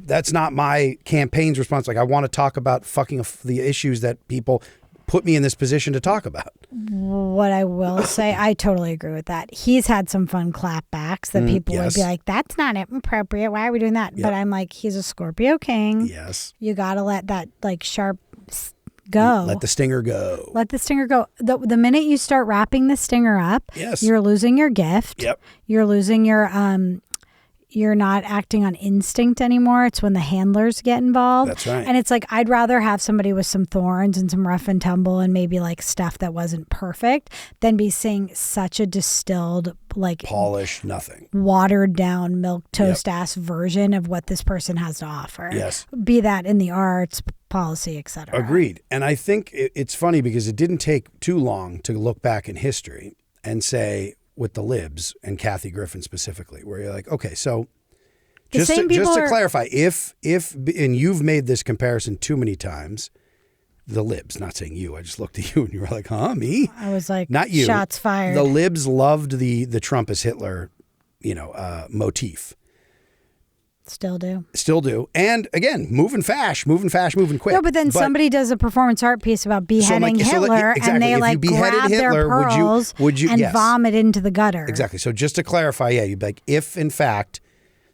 that's not my campaign's response. Like, I want to talk about fucking the issues that people put me in this position to talk about. What I will say, I totally agree with that. He's had some fun clapbacks that people would be like, that's not appropriate. Why are we doing that? But I'm like, he's a Scorpio king. Yes. You got to let that like sharp go. Let the stinger go. Let the stinger go. The minute you start wrapping the stinger up, you're losing your gift. Yep. You're losing your you're not acting on instinct anymore. It's when the handlers get involved. That's right. And it's like, I'd rather have somebody with some thorns and some rough and tumble and maybe like stuff that wasn't perfect than be saying such a distilled, like polished, nothing, watered down milk toast ass version of what this person has to offer. Yes. Be that in the arts, policy, etc. Agreed. And I think it's funny because it didn't take too long to look back in history and say, with the libs and Kathy Griffin specifically, where you're like, okay, so just to clarify, if and you've made this comparison too many times, the libs, not saying you, I just looked at you and you were like, huh, me? I was like, not you. Shots fired. The libs loved the Trump is Hitler, motif. Still do. And again, moving quick. No, but then somebody does a performance art piece about beheading Hitler and they like grab their pearls and vomit into the gutter. Exactly. So just to clarify, you'd be like, if in fact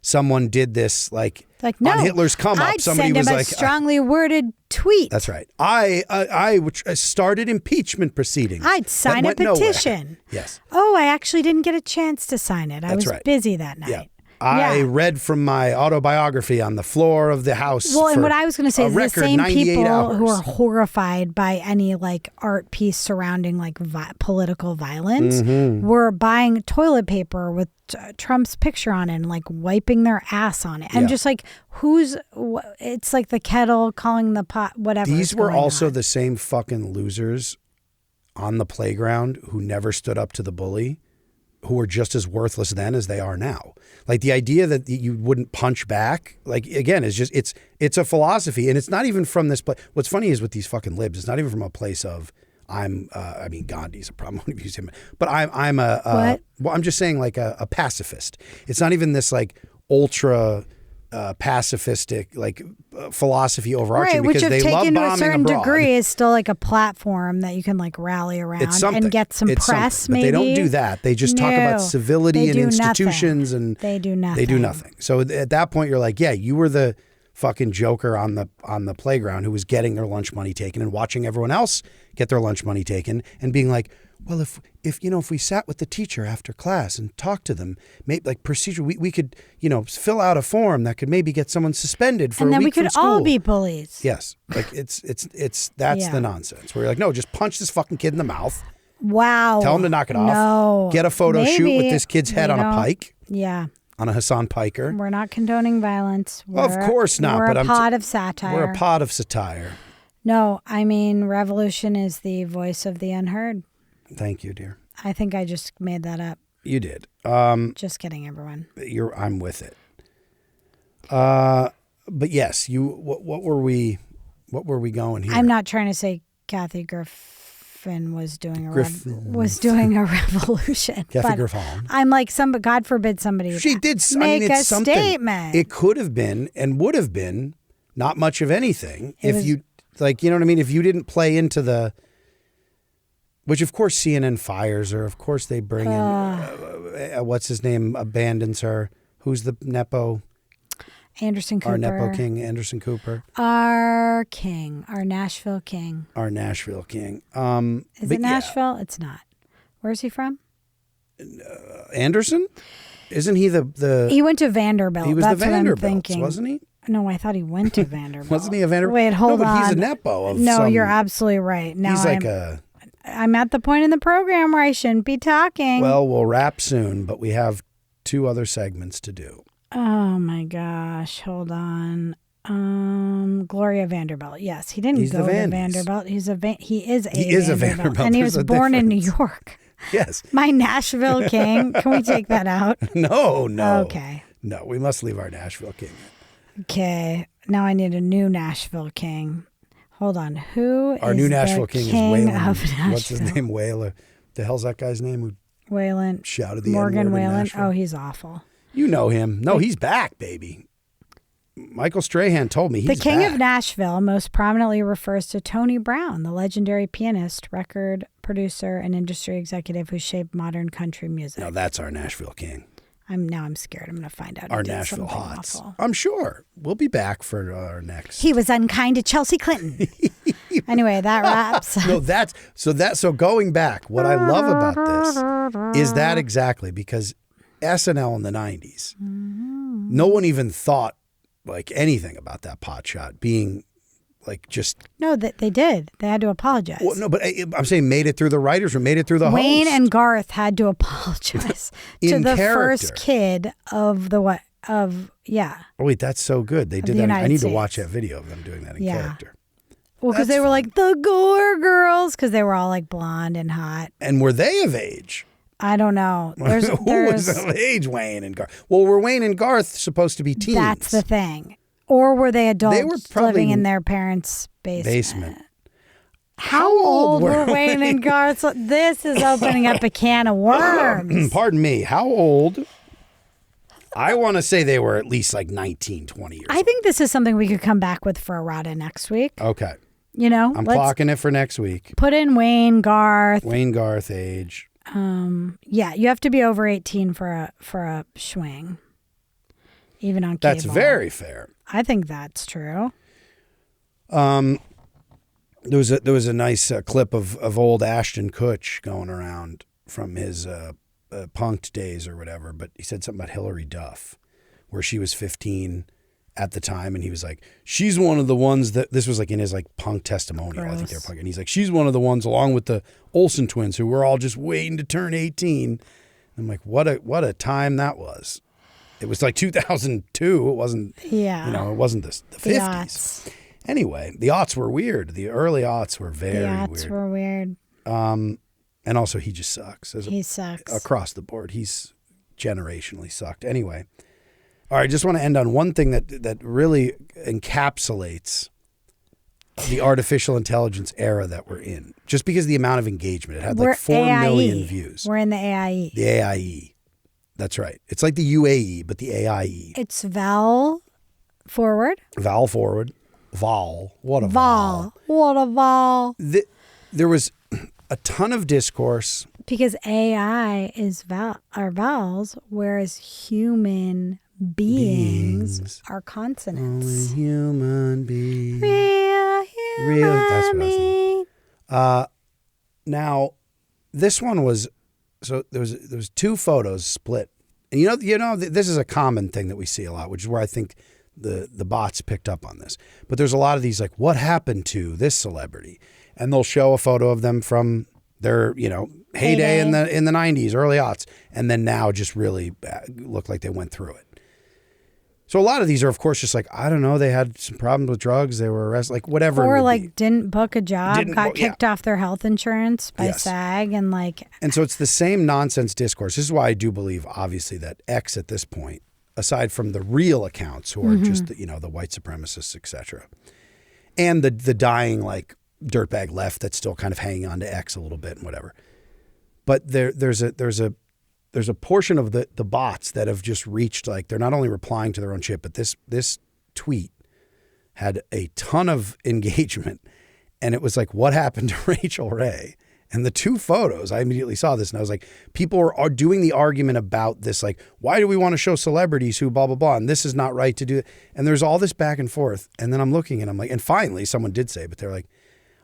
someone did this, like Like, no, on Hitler's come up, I'd somebody send was him a like, strongly worded tweet. that's right. I started impeachment proceedings. I'd sign a That went nowhere. petition. Yes. Oh, I actually didn't get a chance to sign it. I was right. busy that night. Yeah. I read from my autobiography on the floor of the House. Well, and for what I was going to say a is the record same 98 people hours. who are horrified by any like art piece surrounding like political violence Mm-hmm. were buying toilet paper with Trump's picture on it and like wiping their ass on it. And just like, it's like the kettle calling the pot, whatever. These were also the same fucking losers on the playground who never stood up to the bully, who were just as worthless then as they are now. Like the idea that you wouldn't punch back, like again, is just, it's a philosophy, and it's not even from this place. What's funny is with these fucking libs, it's not even from a place of I mean, Gandhi's a problem. I want to use him, but I'm well, I'm just saying like a pacifist. It's not even this like ultra pacifistic like philosophy overarching, right, which because if they love taken to a bombing certain abroad. degree is still like a platform that you can like rally around and get some press. But maybe they don't do that. They just talk about civility and institutions, and they do nothing. They do nothing. So at that point, you're like, yeah, you were the fucking joker on the playground who was getting their lunch money taken and watching everyone else get their lunch money taken and being like, well, if we sat with the teacher after class and talked to them, maybe like procedure, we could, fill out a form that could maybe get someone suspended for a week from school. And then we could all be bullies. Yes. Like that's the nonsense where you're like, no, just punch this fucking kid in the mouth. Wow. Tell him to knock it off. No. Get a photo shoot with this kid's head on a pike. Yeah. On a Hassan Piker. We're not condoning violence. Of course not. We're but a pot of satire. We're a pot of satire. No, I mean, revolution is the voice of the unheard. Thank you, dear. I think I just made that up. You did. Just kidding, everyone. I'm with it. But yes, what were we going here? I'm not trying to say Kathy Griffin was doing a revolution. Kathy Griffin. I'm like, God forbid somebody she did make it's a something. statement. It could have been and would have been not much of anything if you like, you know what I mean? If you didn't play into the, which of course CNN fires her. Of course they bring in what's his name abandons her. Who's the Nepo? Anderson Cooper. Our Nepo King, Anderson Cooper. Our king, our Nashville king. Our Nashville king. Is it Nashville? Yeah. It's not. Where's he from? Anderson? Isn't he the? He went to Vanderbilt. He was That's the Vanderbilt, what I'm thinking. wasn't he? No, I thought he went to Vanderbilt. Wasn't he a Vanderbilt? Wait, hold on. No, but he's a Nepo of No, you're absolutely right. Now he's like I'm at the point in the program where I shouldn't be talking. Well, we'll wrap soon, but we have 2 other segments to do. Oh my gosh, hold on. Gloria Vanderbilt. Yes, he didn't go to Vanderbilt. He is a Vanderbilt. And he was born in New York. Yes. My Nashville king. Can we take that out? No. Okay. No, we must leave our Nashville king. Okay. Now I need a new Nashville king. Hold on. Who is our new Nashville king is Waylon. What's his name? Whaler. The hell's that guy's name? Wayland. Shouted the Morgan N-word in Wayland. Nashville? Oh, he's awful. You know him. No, he's back, baby. Michael Strahan told me he's back. The King of Nashville most prominently refers to Tony Brown, the legendary pianist, record producer, and industry executive who shaped modern country music. Now that's our Nashville king. I'm scared. I'm going to find out. Our Nashville hots. Awful. I'm sure. We'll be back for our next. He was unkind to Chelsea Clinton. Anyway, that wraps. So going back, what I love about this is that exactly because SNL in the 90s, no one even thought like anything about that pot shot being like just. No, they did. They had to apologize. Well, no, but I'm saying made it through the writers room, made it through the Wayne host. and Garth had to apologize to the first kid of the what of yeah. Oh wait, that's so good. They did that. I need to watch that video of them doing that in character. Well, because they were like the Gore Girls because they were all like blonde and hot. And were they of age? I don't know. Who was of age, Wayne and Garth? Well, were Wayne and Garth supposed to be teens? That's the thing. Or were they adults they were probably living in their parents' basement? How old were Wayne and Garth? This is opening up a can of worms. Pardon me. How old? I want to say they were at least like 19, 20 years old. I think this is something we could come back with for errata next week. Okay. You know? I'm clocking it for next week. Put in Wayne Garth. Wayne Garth age. Yeah, you have to be over 18 for a swing. even on cable. That's very fair. I think that's true. There was a nice clip of old Ashton Kutcher going around from his punked days or whatever, but he said something about Hillary Duff, where she was 15 at the time, and he was like, she's one of the ones that, this was like in his like punk testimonial. Gross. I think they were punk, and he's like, she's one of the ones along with the Olsen twins who were all just waiting to turn 18. I'm like, what a time that was. It was like 2002. It wasn't, Yeah. it wasn't the 50s. The aughts. Anyway, the aughts were weird. The early aughts were very The aughts weird. were weird. And also, he just sucks. He sucks. Across the board. He's generationally sucked. Anyway. All right, I just want to end on one thing that really encapsulates the artificial intelligence era that we're in. Just because of the amount of engagement. It had like 4 million views. We're in the AIE. The AIE. That's right. It's like the UAE, but the AIE. It's Val forward. Val forward. Vol. What a Vol. What a Vol. There was a ton of discourse. Because AI is vowels, whereas human beings are consonants. Only human beings. Real human That's what I was being. thinking. Now, this one was, so there was 2 photos split. And this is a common thing that we see a lot, which is where I think the bots picked up on this. But there's a lot of these like, what happened to this celebrity? And they'll show a photo of them from their, heyday in the 90s, early aughts, and then now just really look like they went through it. So a lot of these are, of course, just like, I don't know, they had some problems with drugs, they were arrested, like whatever. Or it would like be. didn't book a job, got kicked off their health insurance by Yes. SAG, and like. And so it's the same nonsense discourse. This is why I do believe, obviously, that X at this point, aside from the real accounts who are just, the white supremacists, etc., and the dying like dirtbag left that's still kind of hanging on to X a little bit and whatever. But there's a portion of the bots that have just reached, like, they're not only replying to their own shit, but this tweet had a ton of engagement, and it was like, what happened to Rachel Ray? And the 2 photos, I immediately saw this, and I was like, people are doing the argument about this, like, why do we want to show celebrities who blah, blah, blah, and this is not right to do it. And there's all this back and forth, and then I'm looking, and I'm like, and finally someone did say, but they're like,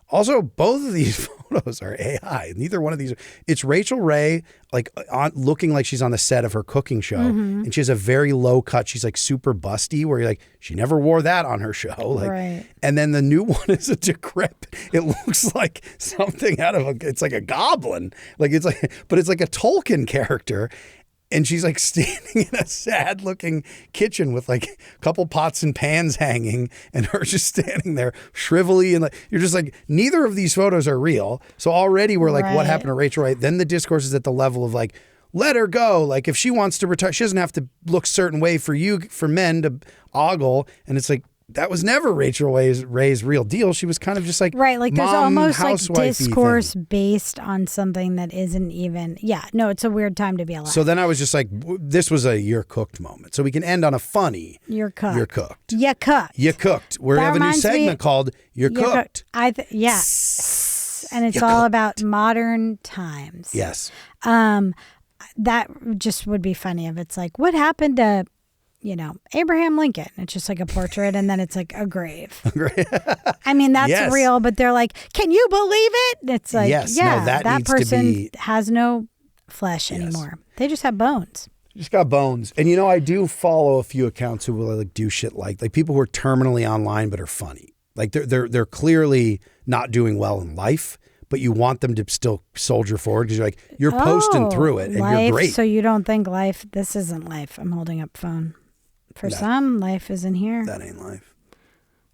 also, both of these photos are AI. Neither one of these. It's Rachel Ray, like looking like she's on the set of her cooking show, and she has a very low cut. She's like super busty, where you're like, she never wore that on her show. Like, Right. And then the new one is a decrepit. It looks like something out of it's like a goblin. Like but it's like a Tolkien character. And she's like standing in a sad looking kitchen with like a couple pots and pans hanging, and her just standing there shrivelly. And like, you're just like, neither of these photos are real. So already we're like, what happened to Rachel Ray? Then the discourse is at the level of like, let her go. Like, if she wants to retire, she doesn't have to look a certain way for men to ogle. And it's like, that was never Rachel Ray's real deal. She was kind of just like, Right, like there's almost like housewifey discourse thing. based on something that isn't even. Yeah, no, it's a weird time to be alive. So then I was just like, this was a you're cooked moment. So we can end on a funny You're cooked. You're cooked. You cooked. You cooked. We have a new segment called You're Cooked. Yeah. And it's all about modern times. Yes. That just would be funny if it's like, what happened to, Abraham Lincoln? It's just like a portrait, and then it's like a grave. I mean, that's Yes. real, but they're like, can you believe it? It's like, Yes. yeah, No, that needs to person be- has no flesh anymore. They just have bones. Just got bones. And I do follow a few accounts who will like do shit like people who are terminally online but are funny. Like they're clearly not doing well in life, but you want them to still soldier forward because you're posting through it and life, you're great. So you don't think life, this isn't life. I'm holding up phone. For some, life isn't here. That ain't life.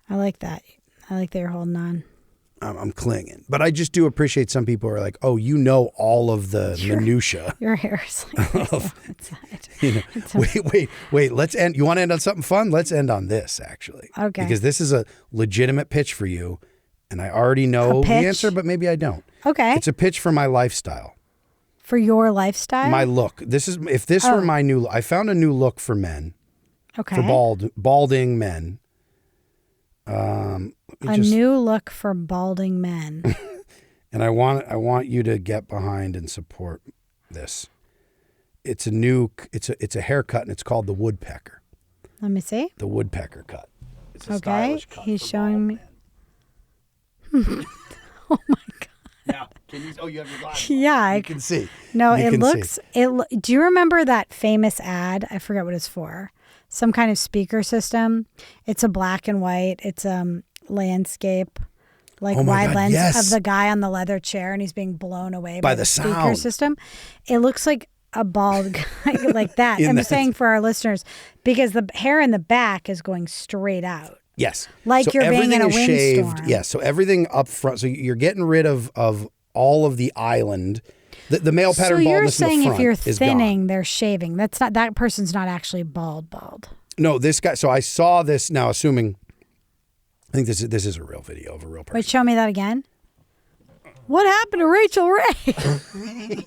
I like that. I like that you're holding on. I'm clinging. But I just do appreciate some people who are like, oh, all of the minutia. Your hair is like this on the side. Wait. Let's end. You want to end on something fun? Let's end on this, actually. Okay. Because this is a legitimate pitch for you. And I already know the answer, but maybe I don't. Okay. It's a pitch for my lifestyle. For your lifestyle? My look. If this were my new look. I found a new look for men. Okay. For balding men. New look for balding men. And I want you to get behind and support this. It's a haircut, and it's called the woodpecker. Let me see. The woodpecker cut. It's a Okay, stylish cut he's for showing me. bald Oh my god. Now, can you? Oh, you have your glasses. Yeah, You can see. No, You it can looks. see. Do you remember that famous ad? I forget what it's for. Some kind of speaker system. It's a black and white. It's landscape, like Oh my wide God, lens yes. of the guy on the leather chair, and he's being blown away by the speaker sound. system. It looks like a bald guy like that. In I'm that- saying for our listeners because the hair in the back is going straight out. Yes. Like so you're being in everything a is shaved. windstorm. Yes. So everything up front. So you're getting rid of all of the island. The male pattern So you're baldness in saying the front if you're is thinning, gone. they're shaving. That's not that person's not actually bald. No, this guy. So I saw this now. Assuming, I think this is a real video of a real person. Wait, show me that again. What happened to Rachel Ray?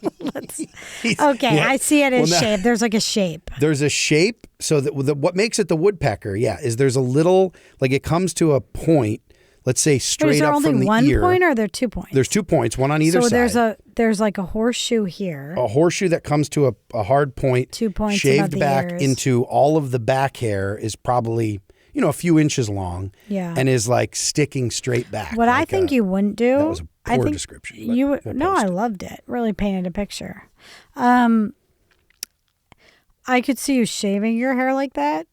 Okay, Yeah. I see it as Well, now- shape. There's like a shape. There's a shape. So what makes it the woodpecker? Yeah, is there's a little like it comes to a point. Let's say But is straight there up only from the one ear. point or are there 2 points? There's 2 points, one on either so side. there's like a horseshoe here. A horseshoe that comes to a hard point, 2 points above shaved the back ears. into all of the back hair is probably a few inches long, Yeah. and is like sticking straight back. What I like think you wouldn't do. that was a I poor think description, but You we'll no, post I it. loved it. Really painted a picture. I could see you shaving your hair like that,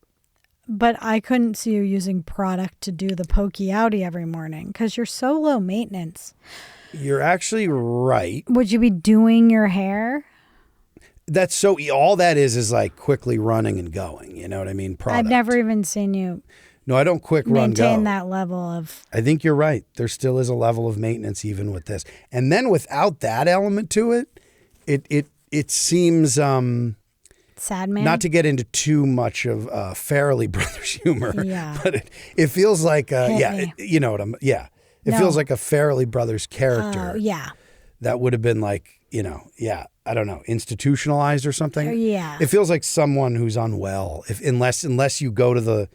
but I couldn't see you using product to do the pokey outie every morning because you're so low maintenance. You're actually right. Would you be doing your hair? That's so all that is like quickly running and going. You know what I mean? Product. I've never even seen you No, I don't quick run go. maintain that level of. I think you're right. There still is a level of maintenance even with this. And then without that element to it, it seems Sad man. not to get into too much of Farrelly Brothers humor. Yeah. But it feels like Hit me. you know what I'm It No. feels like a Farrelly Brothers character Oh, yeah. that would have been like, I don't know, institutionalized or something. Yeah. It feels like someone who's unwell unless you go to the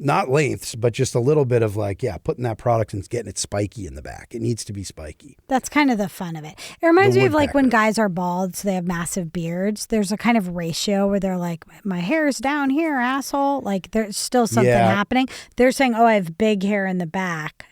not lengths, but just a little bit of like, putting that product and getting it spiky in the back. It needs to be spiky. That's kind of the fun of it. It reminds The me of like when woodpecker. guys are bald, so they have massive beards. There's a kind of ratio where they're like, my hair's down here, asshole. Like there's still something Yeah. happening. They're saying, oh, I have big hair in the back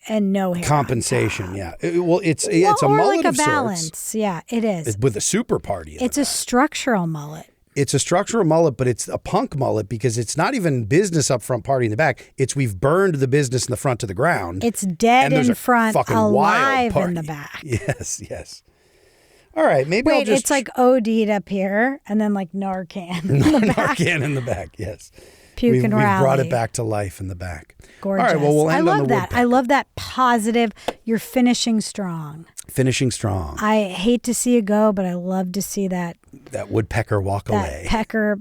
and no hair. on Compensation, top. yeah. It's a Well, or mullet like a of sorts. balance. Yeah, it is. With a super party. It's a structural mullet. It's a structural mullet, but it's a punk mullet because it's not even business up front, party in the back. It's we've burned the business in the front to the ground. It's dead and there's in a front, fucking wild alive party. in the back. Yes. All right, maybe I'll Wait, just it's like OD'd up here and then like Narcan in the back. Narcan in the back. Yes, Puke we've and brought rally. it back to life in the back. Gorgeous. All right, well, we'll I end love on the that. woodpecker. I love that positive. You're finishing strong. Finishing strong. I hate to see you go, but I love to see that That woodpecker walk that away. pecker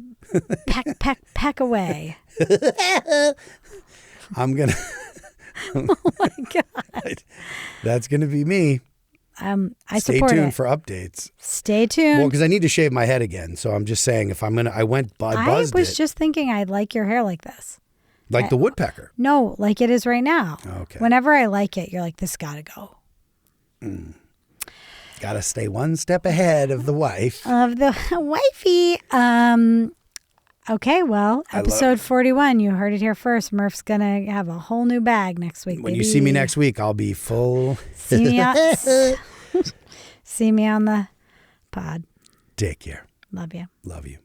peck away. I'm gonna. Oh my god. That's gonna be me. I Stay support tuned it. for updates. Stay tuned. Well, because I need to shave my head again, so I'm just saying if I'm gonna, I buzzed I was it just thinking I'd like your hair like this. like the woodpecker. No, like it is right now. Okay. Whenever I like it, you're like, this gotta go. Got to stay one step ahead of the wife. Of the wifey. Okay, well, episode 41. You heard it here first. Murph's gonna have a whole new bag next week. When you see me next week, I'll be full. See me on, see me on the pod. Take care. Love you. Love you.